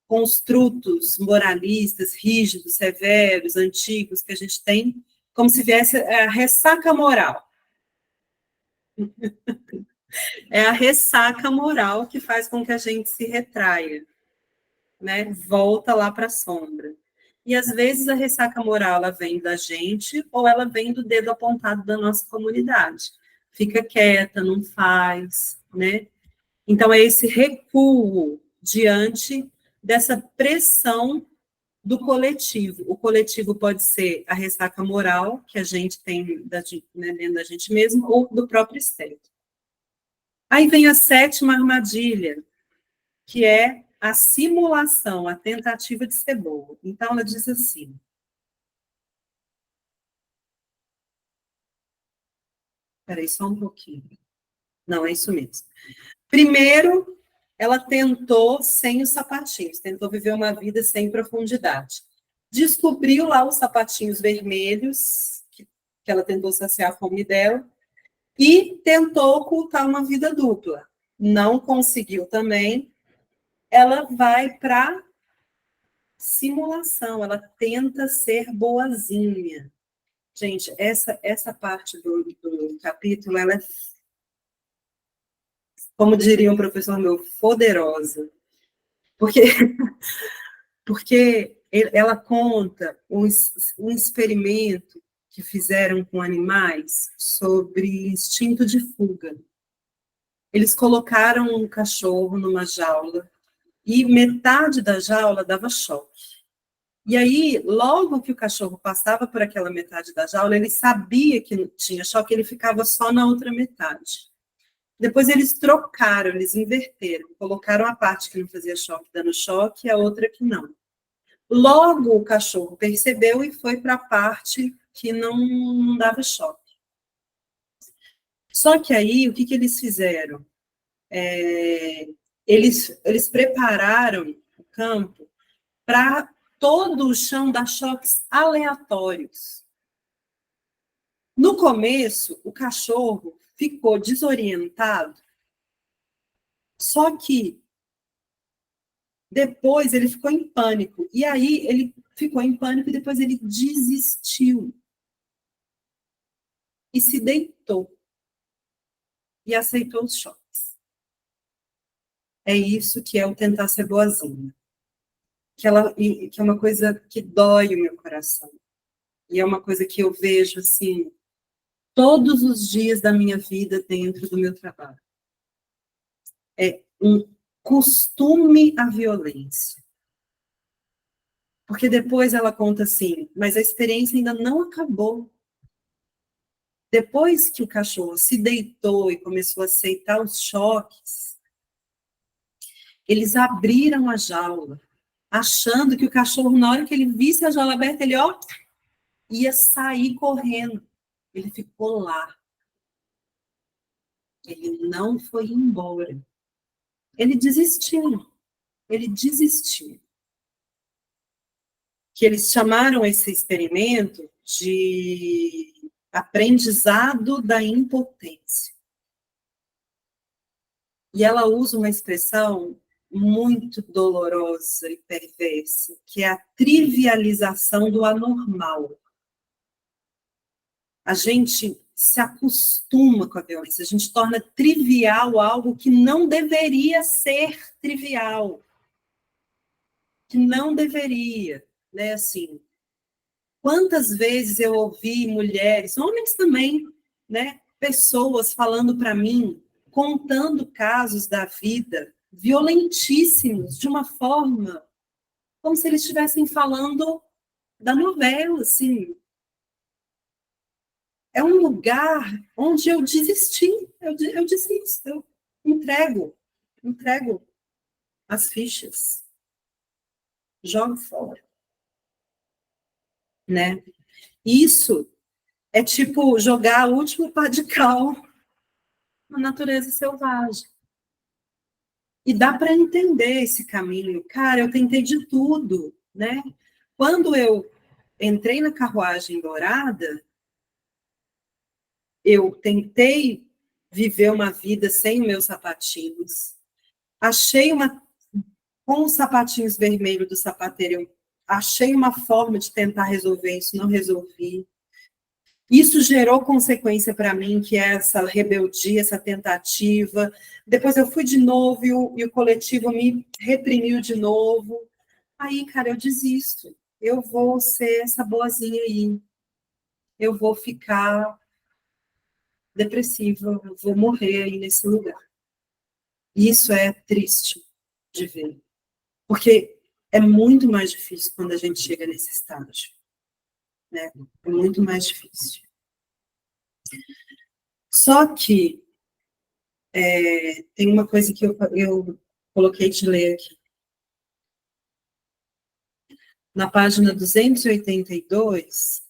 construtos moralistas, rígidos, severos, antigos, que a gente tem, como se viesse a ressaca moral. É a ressaca moral que faz com que a gente se retraia, né? Volta lá para a sombra. E, às vezes, a ressaca moral ela vem da gente ou ela vem do dedo apontado da nossa comunidade. Fica quieta, não faz, né? Então, é esse recuo diante dessa pressão do coletivo. O coletivo pode ser a ressaca moral que a gente tem dentro da gente mesmo ou do próprio espectro. Aí vem a sétima armadilha, que é a simulação, a tentativa de ser boa. Então, ela diz assim. Espera aí, só um pouquinho. Não, é isso mesmo. Primeiro, ela tentou sem os sapatinhos, tentou viver uma vida sem profundidade. Descobriu lá os sapatinhos vermelhos, que ela tentou saciar a fome dela, e tentou ocultar uma vida dupla. Não conseguiu também. Ela vai para simulação, ela tenta ser boazinha. Gente, essa parte do capítulo, ela é, como diria um professor meu, poderosa. Porque ela conta um experimento que fizeram com animais sobre instinto de fuga. Eles colocaram um cachorro numa jaula e metade da jaula dava choque. E aí, logo que o cachorro passava por aquela metade da jaula, ele sabia que tinha choque, ele ficava só na outra metade. Depois eles trocaram, eles inverteram, colocaram a parte que não fazia choque dando choque e a outra que não. Logo o cachorro percebeu e foi para a parte que não dava choque. Só que aí, o que eles fizeram? Eles prepararam o campo para todo o chão dar choques aleatórios. No começo, o cachorro ficou desorientado, só que depois ele ficou em pânico. E aí ele ficou em pânico e depois ele desistiu. E se deitou. E aceitou os choques. É isso que é o tentar ser boazinha. Que é uma coisa que dói o meu coração. E é uma coisa que eu vejo, assim, todos os dias da minha vida dentro do meu trabalho. É um costume à violência. Porque depois ela conta assim, mas a experiência ainda não acabou. Depois que o cachorro se deitou e começou a aceitar os choques, eles abriram a jaula, achando que o cachorro, na hora que ele visse a jaula aberta, ele, ia sair correndo. Ele ficou lá. Ele não foi embora. Ele desistiu. Ele desistiu. Que eles chamaram esse experimento de aprendizado da impotência. E ela usa uma expressão muito dolorosa e perversa, que é a trivialização do anormal. A gente se acostuma com a violência, a gente torna trivial algo que não deveria ser trivial, que não deveria, né, assim. Quantas vezes eu ouvi mulheres, homens também, né, pessoas falando para mim, contando casos da vida violentíssimos, de uma forma como se eles estivessem falando da novela, assim. É um lugar onde eu desisti, eu desisto, eu entrego as fichas, jogo fora, né? Isso é tipo jogar o último pá de cal na natureza selvagem. E dá para entender esse caminho. Cara, eu tentei de tudo, né? Quando eu entrei na carruagem dourada, eu tentei viver uma vida sem meus sapatinhos. Achei com os sapatinhos vermelhos do sapateiro, eu achei uma forma de tentar resolver isso, não resolvi. Isso gerou consequência para mim, que é essa rebeldia, essa tentativa. Depois eu fui de novo e o coletivo me reprimiu de novo. Aí, cara, eu desisto. Eu vou ser essa boazinha aí. Eu vou ficar depressiva, eu vou morrer aí nesse lugar. Isso é triste de ver. Porque é muito mais difícil quando a gente chega nesse estágio. Né? É muito mais difícil. Só que tem uma coisa que eu coloquei de ler aqui. Na página 282,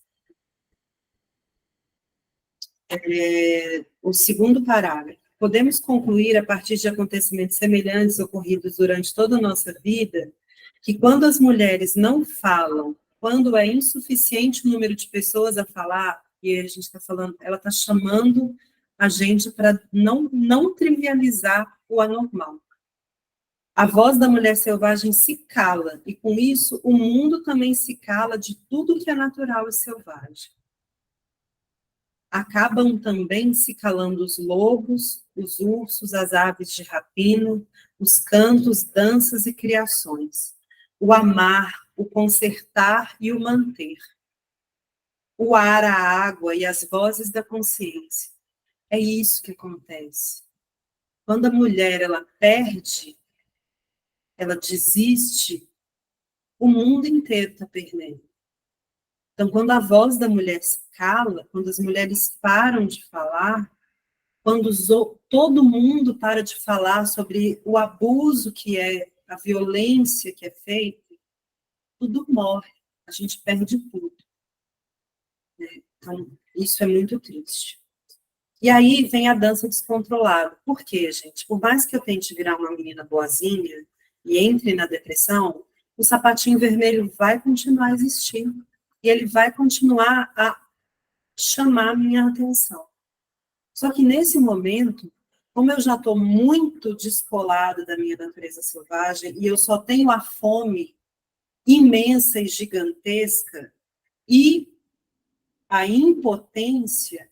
o segundo parágrafo. Podemos concluir, a partir de acontecimentos semelhantes ocorridos durante toda a nossa vida, que quando as mulheres não falam, quando é insuficiente o número de pessoas a falar, e a gente está falando, ela está chamando a gente para não trivializar o anormal. A voz da mulher selvagem se cala, e com isso o mundo também se cala de tudo que é natural e selvagem. Acabam também se calando os lobos, os ursos, as aves de rapina, os cantos, danças e criações. O amar, o consertar e o manter. O ar, a água e as vozes da consciência. É isso que acontece. Quando a mulher, ela perde, ela desiste, o mundo inteiro está perdendo. Então, quando a voz da mulher se cala, quando as mulheres param de falar, quando todo mundo para de falar sobre o abuso que é, a violência que é feita, tudo morre, a gente perde tudo. Né? Então, isso é muito triste. E aí vem a dança descontrolada. Por quê, gente? Por mais que eu tente virar uma menina boazinha e entre na depressão, o sapatinho vermelho vai continuar existindo. E ele vai continuar a chamar a minha atenção. Só que nesse momento, como eu já estou muito descolada da minha natureza selvagem e eu só tenho a fome imensa e gigantesca e a impotência,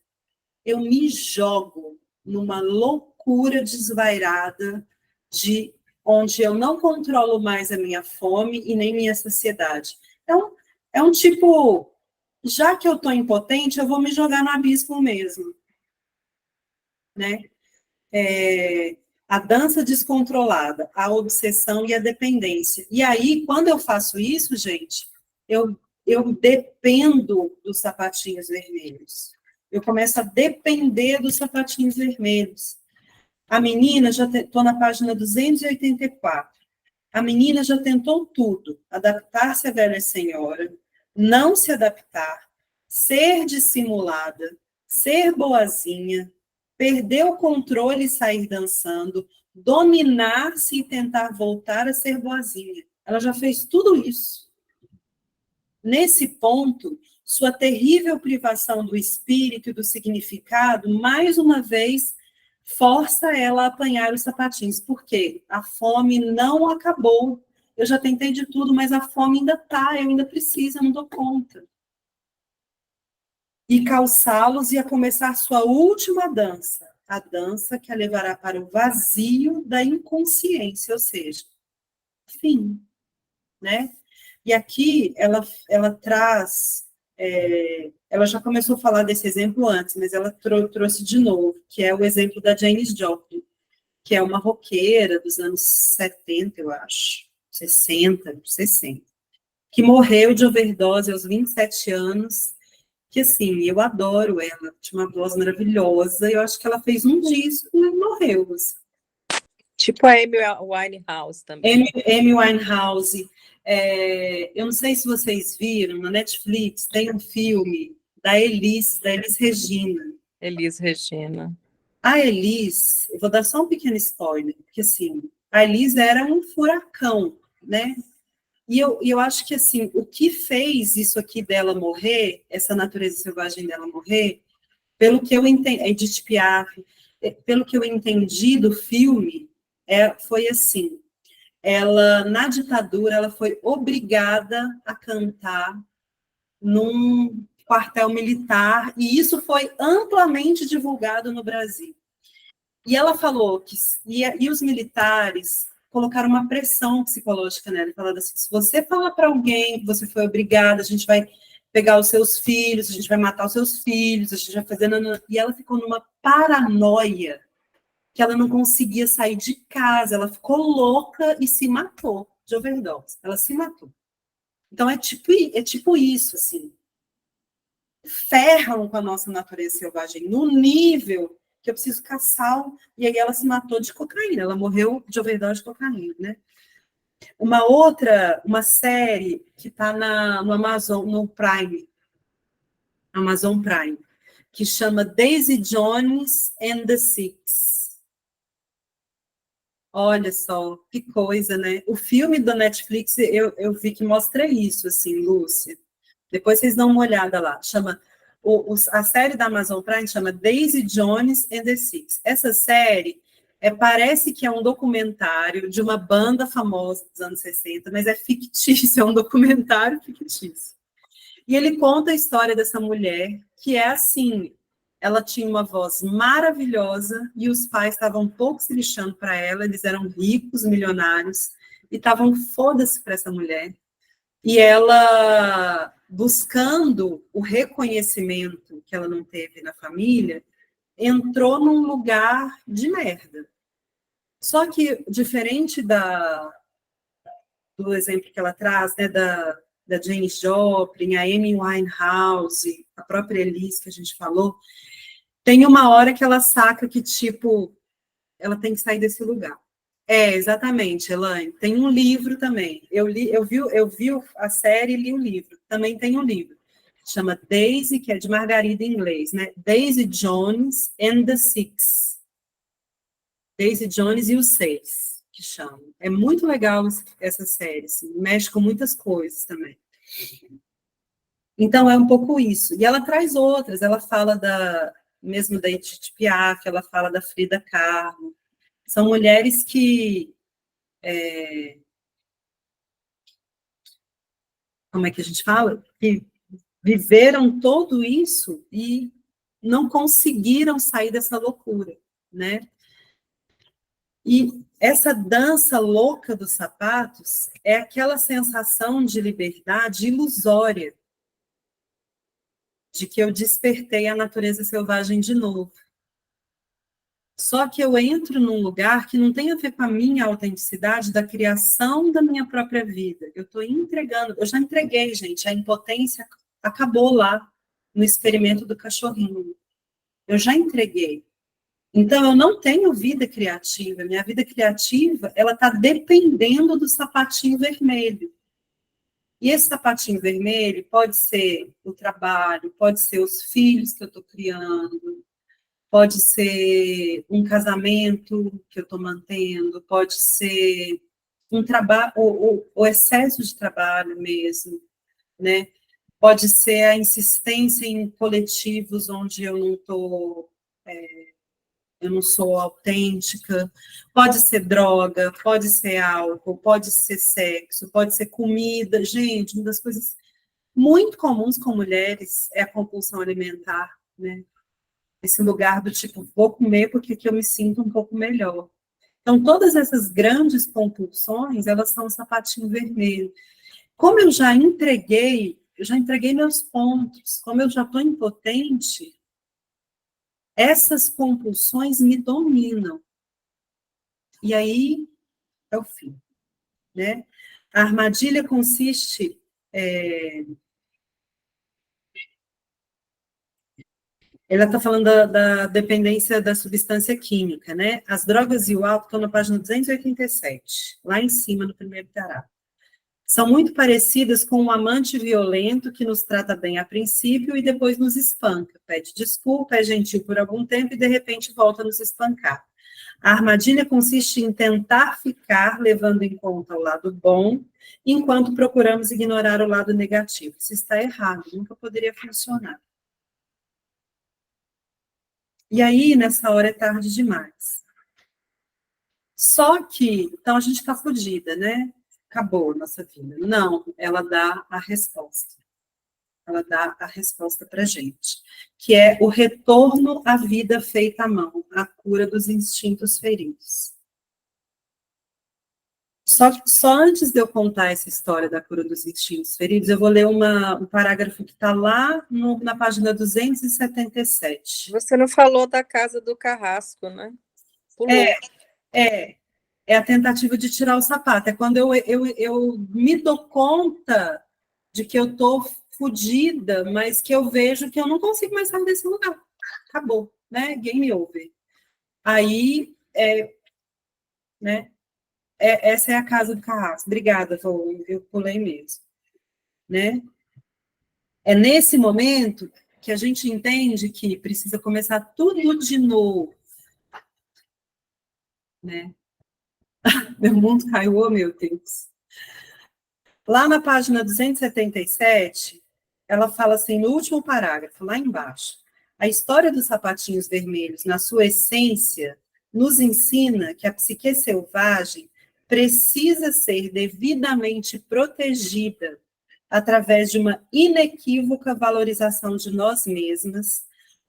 eu me jogo numa loucura desvairada de onde eu não controlo mais a minha fome e nem minha saciedade. Então, é um tipo, já que eu estou impotente, eu vou me jogar no abismo mesmo. Né? A dança descontrolada, a obsessão e a dependência. E aí, quando eu faço isso, gente, eu dependo dos sapatinhos vermelhos. Eu começo a depender dos sapatinhos vermelhos. A menina, já estou na página 284. A menina já tentou tudo: adaptar-se à velha senhora, não se adaptar, ser dissimulada, ser boazinha, perder o controle e sair dançando, dominar-se e tentar voltar a ser boazinha. Ela já fez tudo isso. Nesse ponto, sua terrível privação do espírito e do significado, mais uma vez, força ela a apanhar os sapatinhos. Por quê? A fome não acabou. Eu já tentei de tudo, mas a fome ainda está, eu ainda preciso, eu não dou conta. e calçá-los e a começar sua última dança, a dança que a levará para o vazio da inconsciência, ou seja, fim, né? E aqui ela traz, ela já começou a falar desse exemplo antes, mas ela trouxe de novo, que é o exemplo da Janis Joplin, que é uma roqueira dos anos 70, eu acho, 60, que morreu de overdose aos 27 anos, que assim, eu adoro ela, tinha uma voz maravilhosa, eu acho que ela fez um disco e morreu. Assim. Tipo a Amy Winehouse também. Amy Winehouse. Eu não sei se vocês viram, na Netflix tem um filme da Elis Regina. Elis Regina. A Elis, eu vou dar só um pequeno spoiler, porque assim, a Elis era um furacão, né? E eu acho que, assim, o que fez isso aqui dela morrer, essa natureza selvagem dela morrer, pelo que eu entendi, Edith Piaf, pelo que eu entendi do filme, foi assim, ela, na ditadura, ela foi obrigada a cantar num quartel militar, e isso foi amplamente divulgado no Brasil. E ela falou que, e os militares colocaram uma pressão psicológica nela, falando assim, se você falar para alguém que você foi obrigada, a gente vai pegar os seus filhos, a gente vai matar os seus filhos, a gente vai fazer... E ela ficou numa paranoia que ela não conseguia sair de casa, ela ficou louca e se matou de overdose. Ela se matou. Então, é tipo isso, assim. Ferram com a nossa natureza selvagem no nível que eu preciso caçar, e aí ela se matou de cocaína, ela morreu de overdose de cocaína, né? Uma série que está no Amazon, no Prime, Amazon Prime, que chama Daisy Jones and the Six. Olha só, que coisa, né? O filme da Netflix, eu vi que mostra isso, assim, Lúcia. Depois vocês dão uma olhada lá. Chama, a série da Amazon Prime chama Daisy Jones and the Six. Essa série parece que é um documentário de uma banda famosa dos anos 60, mas é fictício, é um documentário fictício. E ele conta a história dessa mulher, que é assim, ela tinha uma voz maravilhosa e os pais estavam um pouco se lixando para ela, eles eram ricos, milionários, e estavam foda-se para essa mulher. E ela, buscando o reconhecimento que ela não teve na família, entrou num lugar de merda. Só que, diferente do exemplo que ela traz, né, da Janis Joplin, a Amy Winehouse, a própria Elis, que a gente falou, tem uma hora que ela saca que, tipo, ela tem que sair desse lugar. Exatamente, Elaine. Tem um livro também. Eu vi a série e li o livro. Também tem um livro. Chama Daisy, que é de Margarida em inglês, né? Daisy Jones and the Six. Daisy Jones e os Seis, que chamam. É muito legal essa série, assim, mexe com muitas coisas também. Então, é um pouco isso. E ela traz outras, ela fala mesmo da Edith Piaf, ela fala da Frida Kahlo. São mulheres que... como é que a gente fala? Que viveram tudo isso e não conseguiram sair dessa loucura, né? E essa dança louca dos sapatos é aquela sensação de liberdade ilusória, de que eu despertei a natureza selvagem de novo. Só que eu entro num lugar que não tem a ver com a minha autenticidade da criação da minha própria vida. Eu estou entregando, eu já entreguei, gente, a impotência acabou lá no experimento do cachorrinho. Eu já entreguei. Então, eu não tenho vida criativa. Minha vida criativa, ela está dependendo do sapatinho vermelho. E esse sapatinho vermelho pode ser o trabalho, pode ser os filhos que eu estou criando, pode ser um casamento que eu estou mantendo, pode ser um trabalho, o excesso de trabalho mesmo, né? Pode ser a insistência em coletivos onde eu não estou... eu não sou autêntica, pode ser droga, pode ser álcool, pode ser sexo, pode ser comida. Gente, uma das coisas muito comuns com mulheres é a compulsão alimentar, né? Esse lugar do tipo, vou comer porque aqui eu me sinto um pouco melhor. Então, todas essas grandes compulsões, elas são o sapatinho vermelho. Como eu já entreguei meus pontos, como eu já estou impotente, essas compulsões me dominam. E aí é o fim, né? A armadilha consiste... ela está falando da dependência da substância química, né? As drogas e o álcool estão na página 287, lá em cima, no primeiro parágrafo. São muito parecidas com um amante violento que nos trata bem a princípio e depois nos espanca, pede desculpa, é gentil por algum tempo e de repente volta a nos espancar. A armadilha consiste em tentar ficar levando em conta o lado bom, enquanto procuramos ignorar o lado negativo. Isso está errado, nunca poderia funcionar. E aí, nessa hora, é tarde demais. Só que, então a gente está fodida, né? Acabou a nossa vida. Não, ela dá a resposta. Ela dá a resposta para a gente, que é o retorno à vida feita à mão, a cura dos instintos feridos. Só antes de eu contar essa história da cura dos instintos feridos, eu vou ler um parágrafo que está lá na página 277. Você não falou da casa do carrasco, né? Pulou. É a tentativa de tirar o sapato. É quando eu me dou conta de que eu estou fodida, mas que eu vejo que eu não consigo mais sair desse lugar. Acabou, né? Game over. Aí, né? Essa é a casa do carrasco. Obrigada, eu pulei mesmo. Né? É nesse momento que a gente entende que precisa começar tudo de novo. Né? Meu mundo caiu, oh, meu Deus. Lá na página 277, ela fala assim, no último parágrafo, lá embaixo, a história dos sapatinhos vermelhos, na sua essência, nos ensina que a psique selvagem precisa ser devidamente protegida através de uma inequívoca valorização de nós mesmas,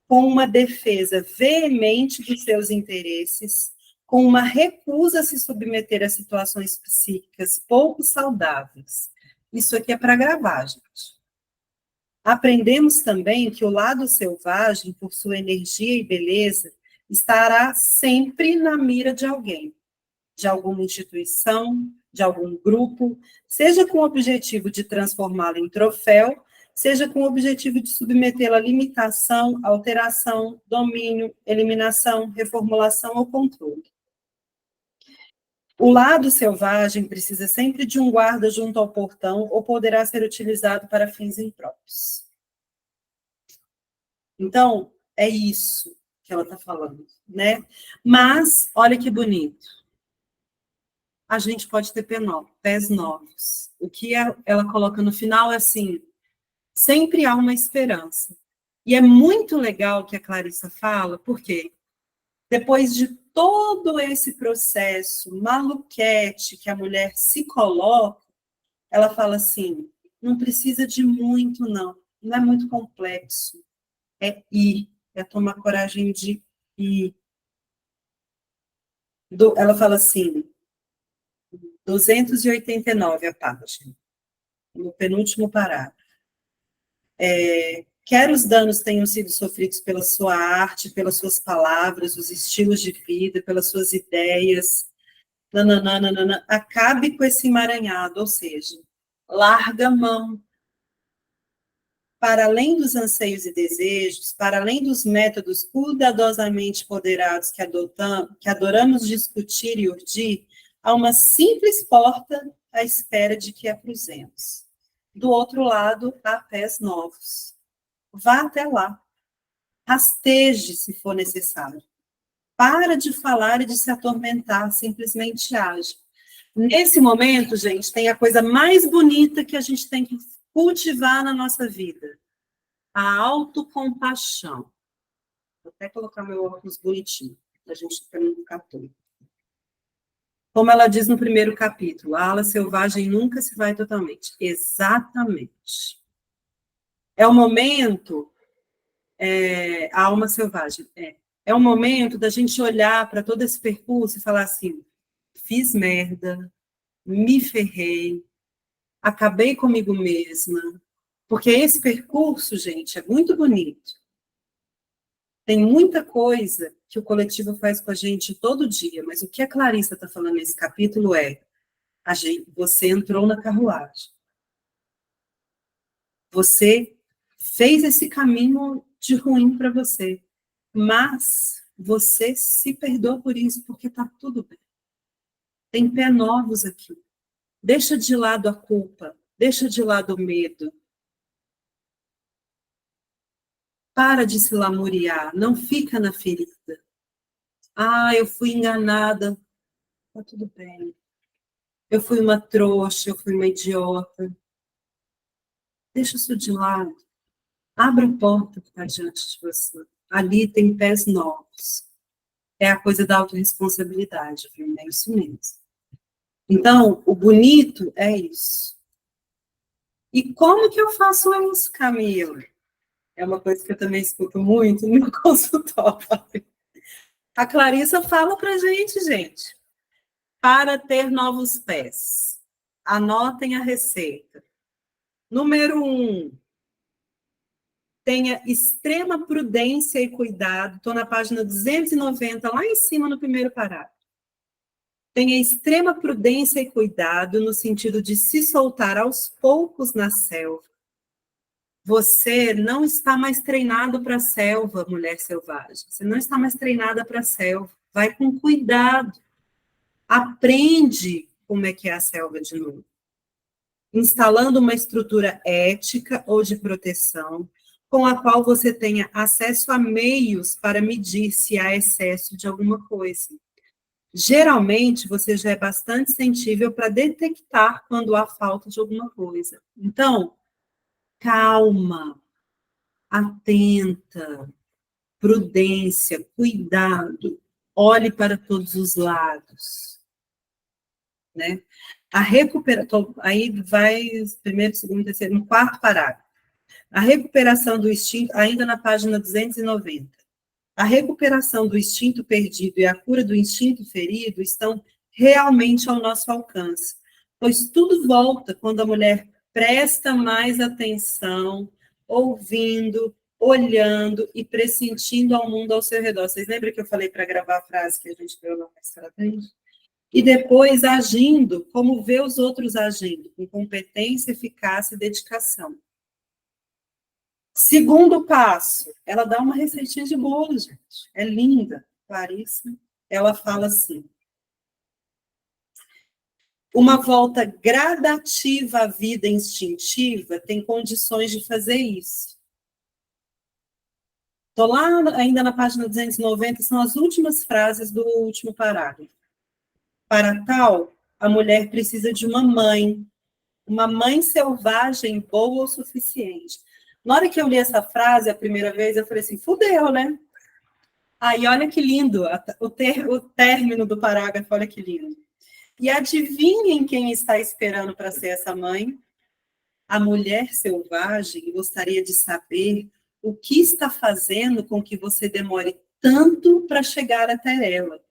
com uma defesa veemente dos seus interesses, com uma recusa a se submeter a situações psíquicas pouco saudáveis. Isso aqui é para gravar, gente. Aprendemos também que o lado selvagem, por sua energia e beleza, estará sempre na mira de alguém, de alguma instituição, de algum grupo, seja com o objetivo de transformá-lo em troféu, seja com o objetivo de submetê-lo à limitação, alteração, domínio, eliminação, reformulação ou controle. O lado selvagem precisa sempre de um guarda junto ao portão ou poderá ser utilizado para fins impróprios. Então, é isso que ela está falando, né? Mas, olha que bonito. A gente pode ter pés novos. O que ela coloca no final é assim, sempre há uma esperança. E é muito legal que a Clarissa fala, porque depois de todo esse processo maluquete que a mulher se coloca, ela fala assim, não precisa de muito, não é muito complexo, é ir, é tomar coragem de ir. Ela fala assim, 289 a página, no penúltimo parágrafo. Quer os danos tenham sido sofridos pela sua arte, pelas suas palavras, os estilos de vida, pelas suas ideias, nananana, acabe com esse emaranhado, ou seja, larga a mão. Para além dos anseios e desejos, para além dos métodos cuidadosamente ponderados que adoramos discutir e urdir, há uma simples porta à espera de que a cruzemos. Do outro lado, há pés novos. Vá até lá. Rasteje, se for necessário. Para de falar e de se atormentar, simplesmente age. Nesse momento, gente, tem a coisa mais bonita que a gente tem que cultivar na nossa vida. A autocompaixão. Vou até colocar meu óculos bonitinho, para a gente não ficar todo. Como ela diz no primeiro capítulo, a ala selvagem nunca se vai totalmente. Exatamente. É o momento, a alma selvagem, é o momento da gente olhar para todo esse percurso e falar assim, fiz merda, me ferrei, acabei comigo mesma, porque esse percurso, gente, é muito bonito. Tem muita coisa que o coletivo faz com a gente todo dia, mas o que a Clarissa está falando nesse capítulo você entrou na carruagem. Você fez esse caminho de ruim para você, mas você se perdoa por isso, porque está tudo bem. Tem pé novos aqui. Deixa de lado a culpa, deixa de lado o medo. Para de se lamuriar, não fica na ferida. Eu fui enganada. Tá tudo bem. Eu fui uma trouxa, eu fui uma idiota. Deixa isso de lado. Abre a porta que está diante de você. Ali tem pés novos. É a coisa da autorresponsabilidade, viu? É isso mesmo. Então, o bonito é isso. E como que eu faço isso, Camila? É uma coisa que eu também escuto muito no meu consultório. A Clarissa fala pra gente. Para ter novos pés. Anotem a receita. Número 1. Tenha extrema prudência e cuidado. Estou na página 290, lá em cima, no primeiro parágrafo. Tenha extrema prudência e cuidado no sentido de se soltar aos poucos na selva. Você não está mais treinado para a selva, mulher selvagem. Você não está mais treinada para a selva. Vai com cuidado. Aprende como é que é a selva de novo. Instalando uma estrutura ética ou de proteção, com a qual você tenha acesso a meios para medir se há excesso de alguma coisa. Geralmente, você já é bastante sensível para detectar quando há falta de alguma coisa. Então, calma, atenta, prudência, cuidado, olhe para todos os lados, né? A recuperação, aí vai primeiro, segundo, terceiro, no quarto parágrafo. A recuperação do instinto, ainda na página 290. A recuperação do instinto perdido e a cura do instinto ferido estão realmente ao nosso alcance, pois tudo volta quando a mulher presta mais atenção, ouvindo, olhando e pressentindo ao mundo ao seu redor. Vocês lembram que eu falei para gravar a frase que a gente viu na estratégia? E depois agindo como vê os outros agindo, com competência, eficácia e dedicação. Segundo passo, ela dá uma receitinha de bolo, gente. É linda, claríssima. Ela fala assim: uma volta gradativa à vida instintiva tem condições de fazer isso. Estou lá ainda na página 290, são as últimas frases do último parágrafo. Para tal, a mulher precisa de uma mãe selvagem boa o suficiente. Na hora que eu li essa frase a primeira vez, eu falei assim, fudeu, né? Aí, olha que lindo, o término do parágrafo, olha que lindo. E adivinhem quem está esperando para ser essa mãe? A mulher selvagem gostaria de saber o que está fazendo com que você demore tanto para chegar até ela,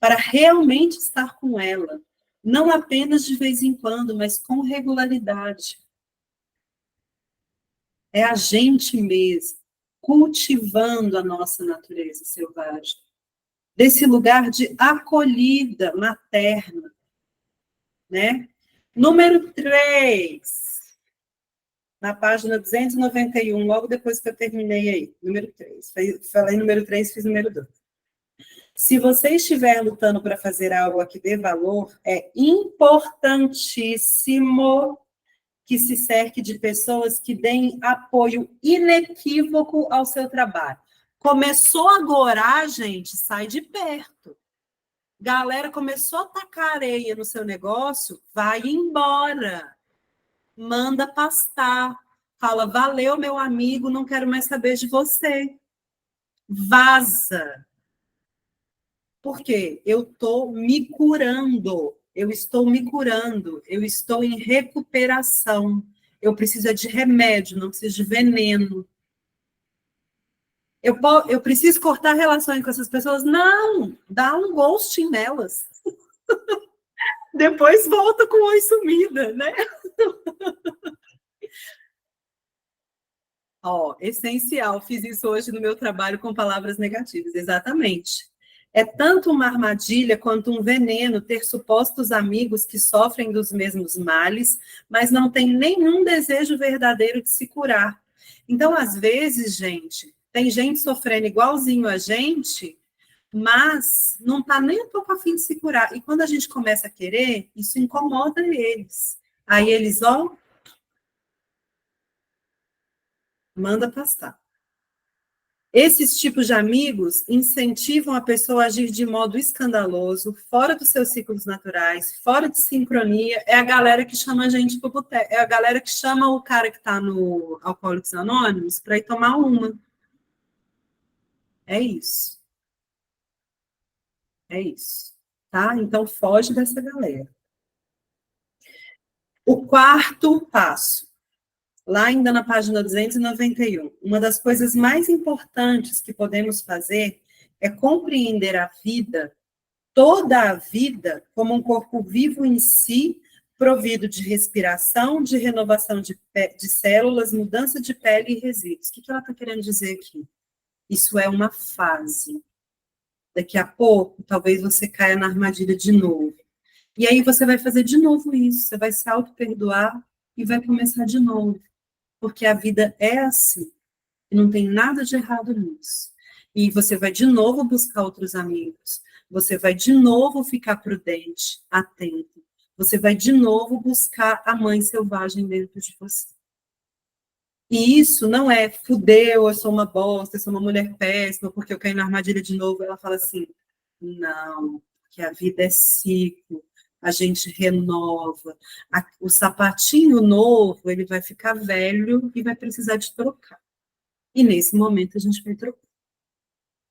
para realmente estar com ela, não apenas de vez em quando, mas com regularidade. É a gente mesmo, cultivando a nossa natureza selvagem, desse lugar de acolhida materna, né? Número 3, na página 291, logo depois que eu terminei aí, número 3. Falei número 3, fiz número 2. Se você estiver lutando para fazer algo a que dê valor, é importantíssimo que se cerque de pessoas que deem apoio inequívoco ao seu trabalho. Começou agora, gente, sai de perto. Galera, começou a tacar areia no seu negócio, vai embora. Manda pastar. Fala, valeu, meu amigo, não quero mais saber de você. Vaza. Por quê? Eu estou me curando. Eu estou me curando. Eu estou em recuperação. Eu preciso é de remédio, não preciso de veneno. Eu preciso cortar relações com essas pessoas? Não, dá um ghosting nelas. Depois volta com oi sumida, né? Ó, essencial, fiz isso hoje no meu trabalho com palavras negativas, exatamente. É tanto uma armadilha quanto um veneno ter supostos amigos que sofrem dos mesmos males, mas não têm nenhum desejo verdadeiro de se curar. Então, às vezes, gente, tem gente sofrendo igualzinho a gente, mas não está nem um pouco a fim de se curar. E quando a gente começa a querer, isso incomoda eles. Aí eles, ó, manda pastar. Esses tipos de amigos incentivam a pessoa a agir de modo escandaloso, fora dos seus ciclos naturais, fora de sincronia. É a galera que chama a gente pro boteco, é a galera que chama o cara que está no Alcoólicos Anônimos para ir tomar uma. É isso. É isso. Tá? Então, foge dessa galera. O quarto passo, lá ainda na página 291, uma das coisas mais importantes que podemos fazer é compreender a vida, toda a vida, como um corpo vivo em si, provido de respiração, de renovação de células, mudança de pele e resíduos. O que ela está querendo dizer aqui? Isso é uma fase. Daqui a pouco, talvez você caia na armadilha de novo. E aí você vai fazer de novo isso, você vai se auto-perdoar e vai começar de novo. Porque a vida é assim, e não tem nada de errado nisso. E você vai de novo buscar outros amigos, você vai de novo ficar prudente, atento, você vai de novo buscar a mãe selvagem dentro de você. E isso não é fudeu, eu sou uma bosta, eu sou uma mulher péssima, porque eu caí na armadilha de novo. Ela fala assim, não, que a vida é ciclo, a gente renova. O sapatinho novo, ele vai ficar velho e vai precisar de trocar. E nesse momento a gente vai trocar.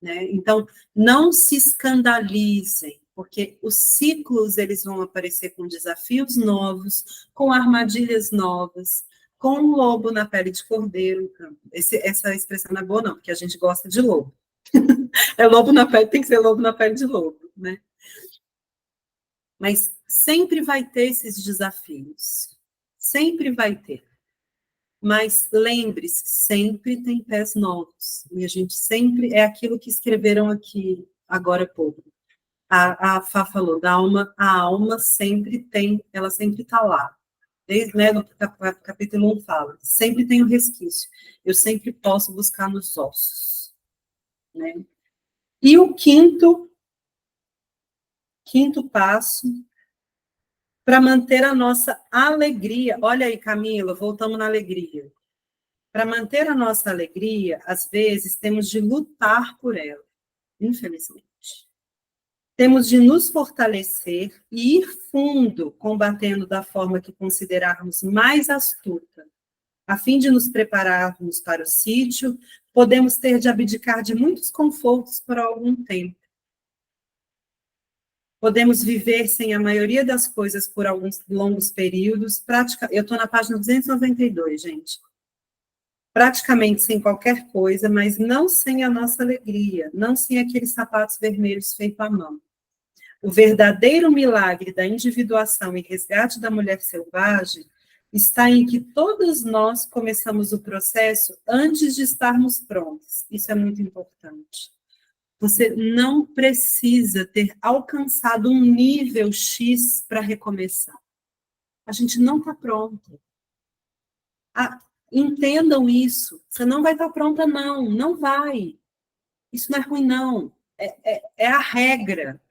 Né? Então, não se escandalizem, porque os ciclos eles vão aparecer com desafios novos, com armadilhas novas, com um lobo na pele de cordeiro. Essa expressão não é boa, não, porque a gente gosta de lobo. É lobo na pele, tem que ser lobo na pele de lobo, né? Mas sempre vai ter esses desafios. Sempre vai ter. Mas lembre-se, sempre tem pés novos. E a gente sempre, é aquilo que escreveram aqui agora há pouco. A Fá falou, a alma sempre tem, ela sempre está lá. Desde, né, no capítulo 1 fala, sempre tem um resquício. Eu sempre posso buscar nos ossos. Né? E o quinto passo, para manter a nossa alegria. Olha aí, Camila, voltamos na alegria. Para manter a nossa alegria, às vezes, temos de lutar por ela, infelizmente. Temos de nos fortalecer e ir fundo, combatendo da forma que considerarmos mais astuta. A fim de nos prepararmos para o sítio, podemos ter de abdicar de muitos confortos por algum tempo. Podemos viver sem a maioria das coisas por alguns longos períodos. Eu estou na página 292, gente. Praticamente sem qualquer coisa, mas não sem a nossa alegria, não sem aqueles sapatos vermelhos feitos à mão. O verdadeiro milagre da individuação e resgate da mulher selvagem está em que todos nós começamos o processo antes de estarmos prontos. Isso é muito importante. Você não precisa ter alcançado um nível X para recomeçar. A gente não está pronto. Entendam isso. Você não vai estar pronta, não. Não vai. Isso não é ruim, não. É a regra.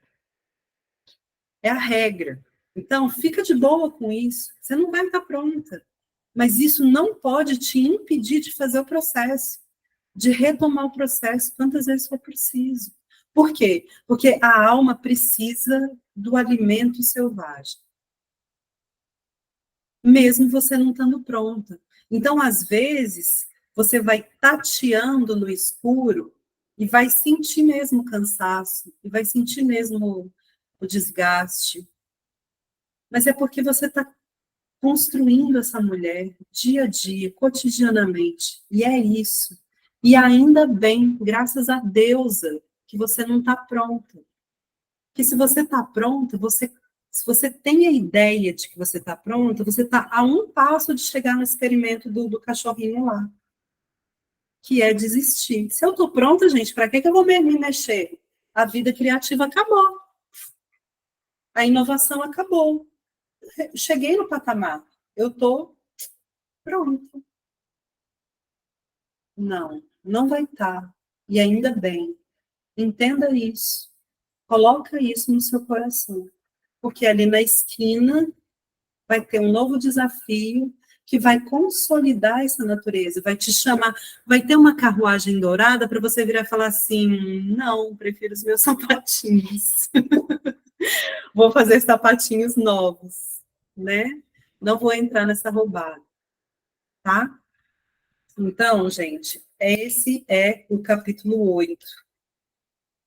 É a regra. Então, fica de boa com isso. Você não vai estar pronta. Mas isso não pode te impedir de fazer o processo, de retomar o processo quantas vezes for preciso. Por quê? Porque a alma precisa do alimento selvagem. Mesmo você não estando pronta. Então, às vezes, você vai tateando no escuro e vai sentir mesmo o cansaço, e vai sentir mesmo o desgaste. Mas é porque você está construindo essa mulher dia a dia, cotidianamente. E é isso. E ainda bem, graças a Deusa, que você não está pronta. Porque se você está pronta, se você tem a ideia de que você está pronta, você está a um passo de chegar no experimento do cachorrinho lá, que é desistir. Se eu estou pronta, gente, para que eu vou me mexer? A vida criativa acabou. A inovação acabou. Cheguei no patamar. Eu estou pronta. Não, não vai estar. E ainda bem. Entenda isso. Coloca isso no seu coração. Porque ali na esquina vai ter um novo desafio que vai consolidar essa natureza, vai te chamar, vai ter uma carruagem dourada para você virar e falar assim, não, prefiro os meus sapatinhos. Vou fazer sapatinhos novos, né? Não vou entrar nessa roubada, tá? Então, gente, esse é o capítulo 8.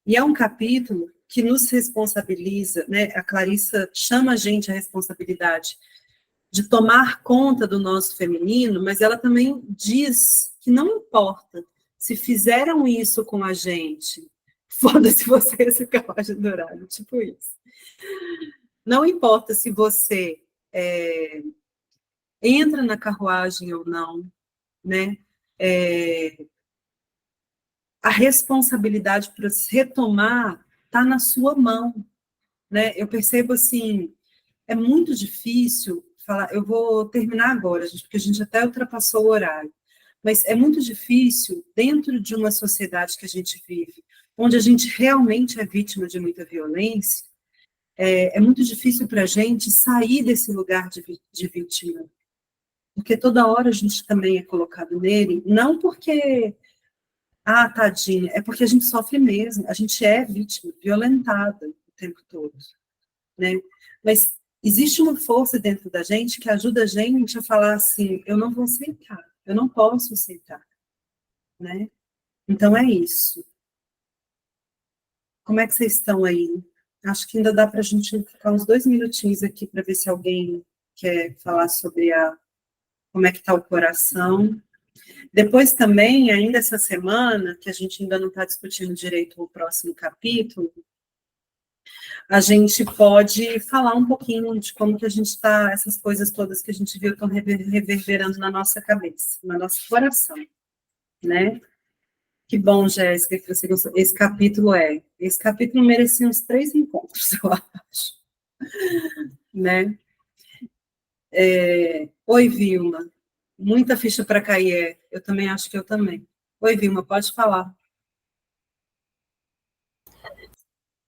E é um capítulo que nos responsabiliza, né? A Clarissa chama a gente à responsabilidade de tomar conta do nosso feminino, mas ela também diz que não importa se fizeram isso com a gente, foda-se você esse cavalo dourado, tipo isso. Não importa se você entra na carruagem ou não, né? A responsabilidade para se retomar está na sua mão, né? Eu percebo assim, é muito difícil falar. Eu vou terminar agora, gente, porque a gente até ultrapassou o horário. Mas é muito difícil dentro de uma sociedade que a gente vive, onde a gente realmente é vítima de muita violência. É muito difícil para a gente sair desse lugar de vítima, porque toda hora a gente também é colocado nele, não porque tadinha, é porque a gente sofre mesmo, a gente é vítima, violentada o tempo todo, né? Mas existe uma força dentro da gente que ajuda a gente a falar assim, eu não vou aceitar, eu não posso aceitar, né? Então é isso. Como é que vocês estão aí? Acho que ainda dá para a gente ficar uns 2 minutinhos aqui para ver se alguém quer falar sobre como é que está o coração. Depois também, ainda essa semana, que a gente ainda não está discutindo direito o próximo capítulo, a gente pode falar um pouquinho de como que a gente está, essas coisas todas que a gente viu estão reverberando na nossa cabeça, no nosso coração, né? Que bom, Jéssica, que você gostou. Esse capítulo merecia uns 3 encontros, eu acho, né? Oi, Vilma. Muita ficha para cair, eu também acho que eu também. Oi, Vilma, pode falar.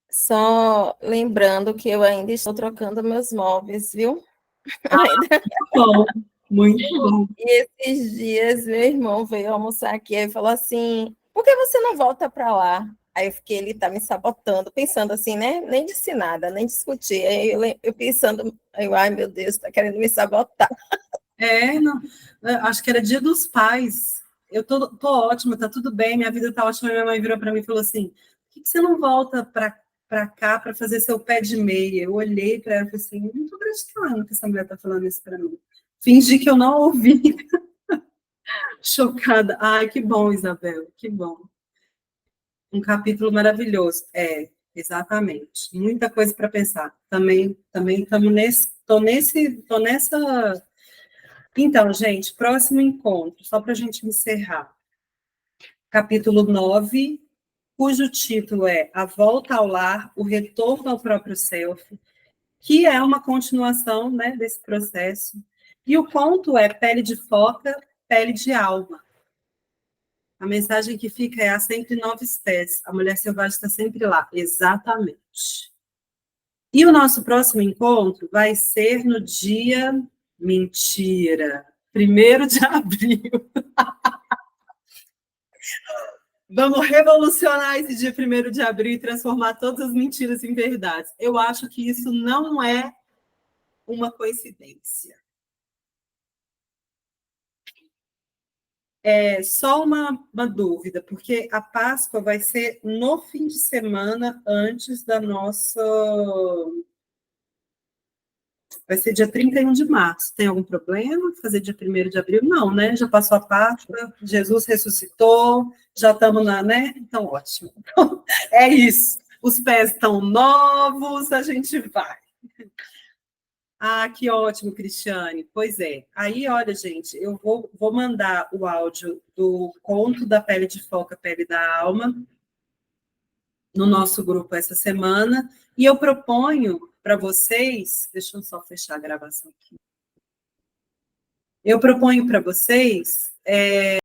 Só lembrando que eu ainda estou trocando meus móveis, viu? Bom, muito bom. E esses dias meu irmão veio almoçar aqui e falou assim: por que você não volta para lá? Aí eu fiquei, ele tá me sabotando, pensando assim, né? Nem disse nada, nem discuti. Aí eu pensando, ai meu Deus, tá querendo me sabotar. Não, acho que era Dia dos Pais. Eu tô ótima, tá tudo bem, minha vida tá ótima. Minha mãe virou para mim e falou assim: por que você não volta para cá para fazer seu pé de meia? Eu olhei para ela e falei assim: não tô acreditando que essa mulher tá falando isso para mim. Fingi que eu não ouvi. Chocada. Ai, que bom, Isabel, que bom. Um capítulo maravilhoso. Exatamente. Muita coisa para pensar. Também estamos tô nessa. Então, gente, próximo encontro, só para a gente encerrar. Capítulo 9, cujo título é A Volta ao Lar, o Retorno ao Próprio Self, que é uma continuação, né, desse processo. E o conto é Pele de Foca, Pele de Alma. A mensagem que fica é: há sempre novos pés, a mulher selvagem está sempre lá. Exatamente. E o nosso próximo encontro vai ser no dia... Mentira! 1º de abril. Vamos revolucionar esse dia 1º de abril e transformar todas as mentiras em verdades. Eu acho que isso não é uma coincidência. Só uma dúvida, porque a Páscoa vai ser no fim de semana antes da nossa Vai ser dia 31 de março. Tem algum problema fazer dia 1º de abril? Não, né? Já passou a Páscoa, Jesus ressuscitou, já estamos na, né? Então, ótimo. Então, é isso. Os pés estão novos, a gente vai. Ah, que ótimo, Cristiane. Pois é. Aí, olha, gente, eu vou mandar o áudio do Conto da Pele de Foca, Pele da Alma, no nosso grupo essa semana, e eu proponho para vocês, deixa eu só fechar a gravação aqui. Eu proponho para vocês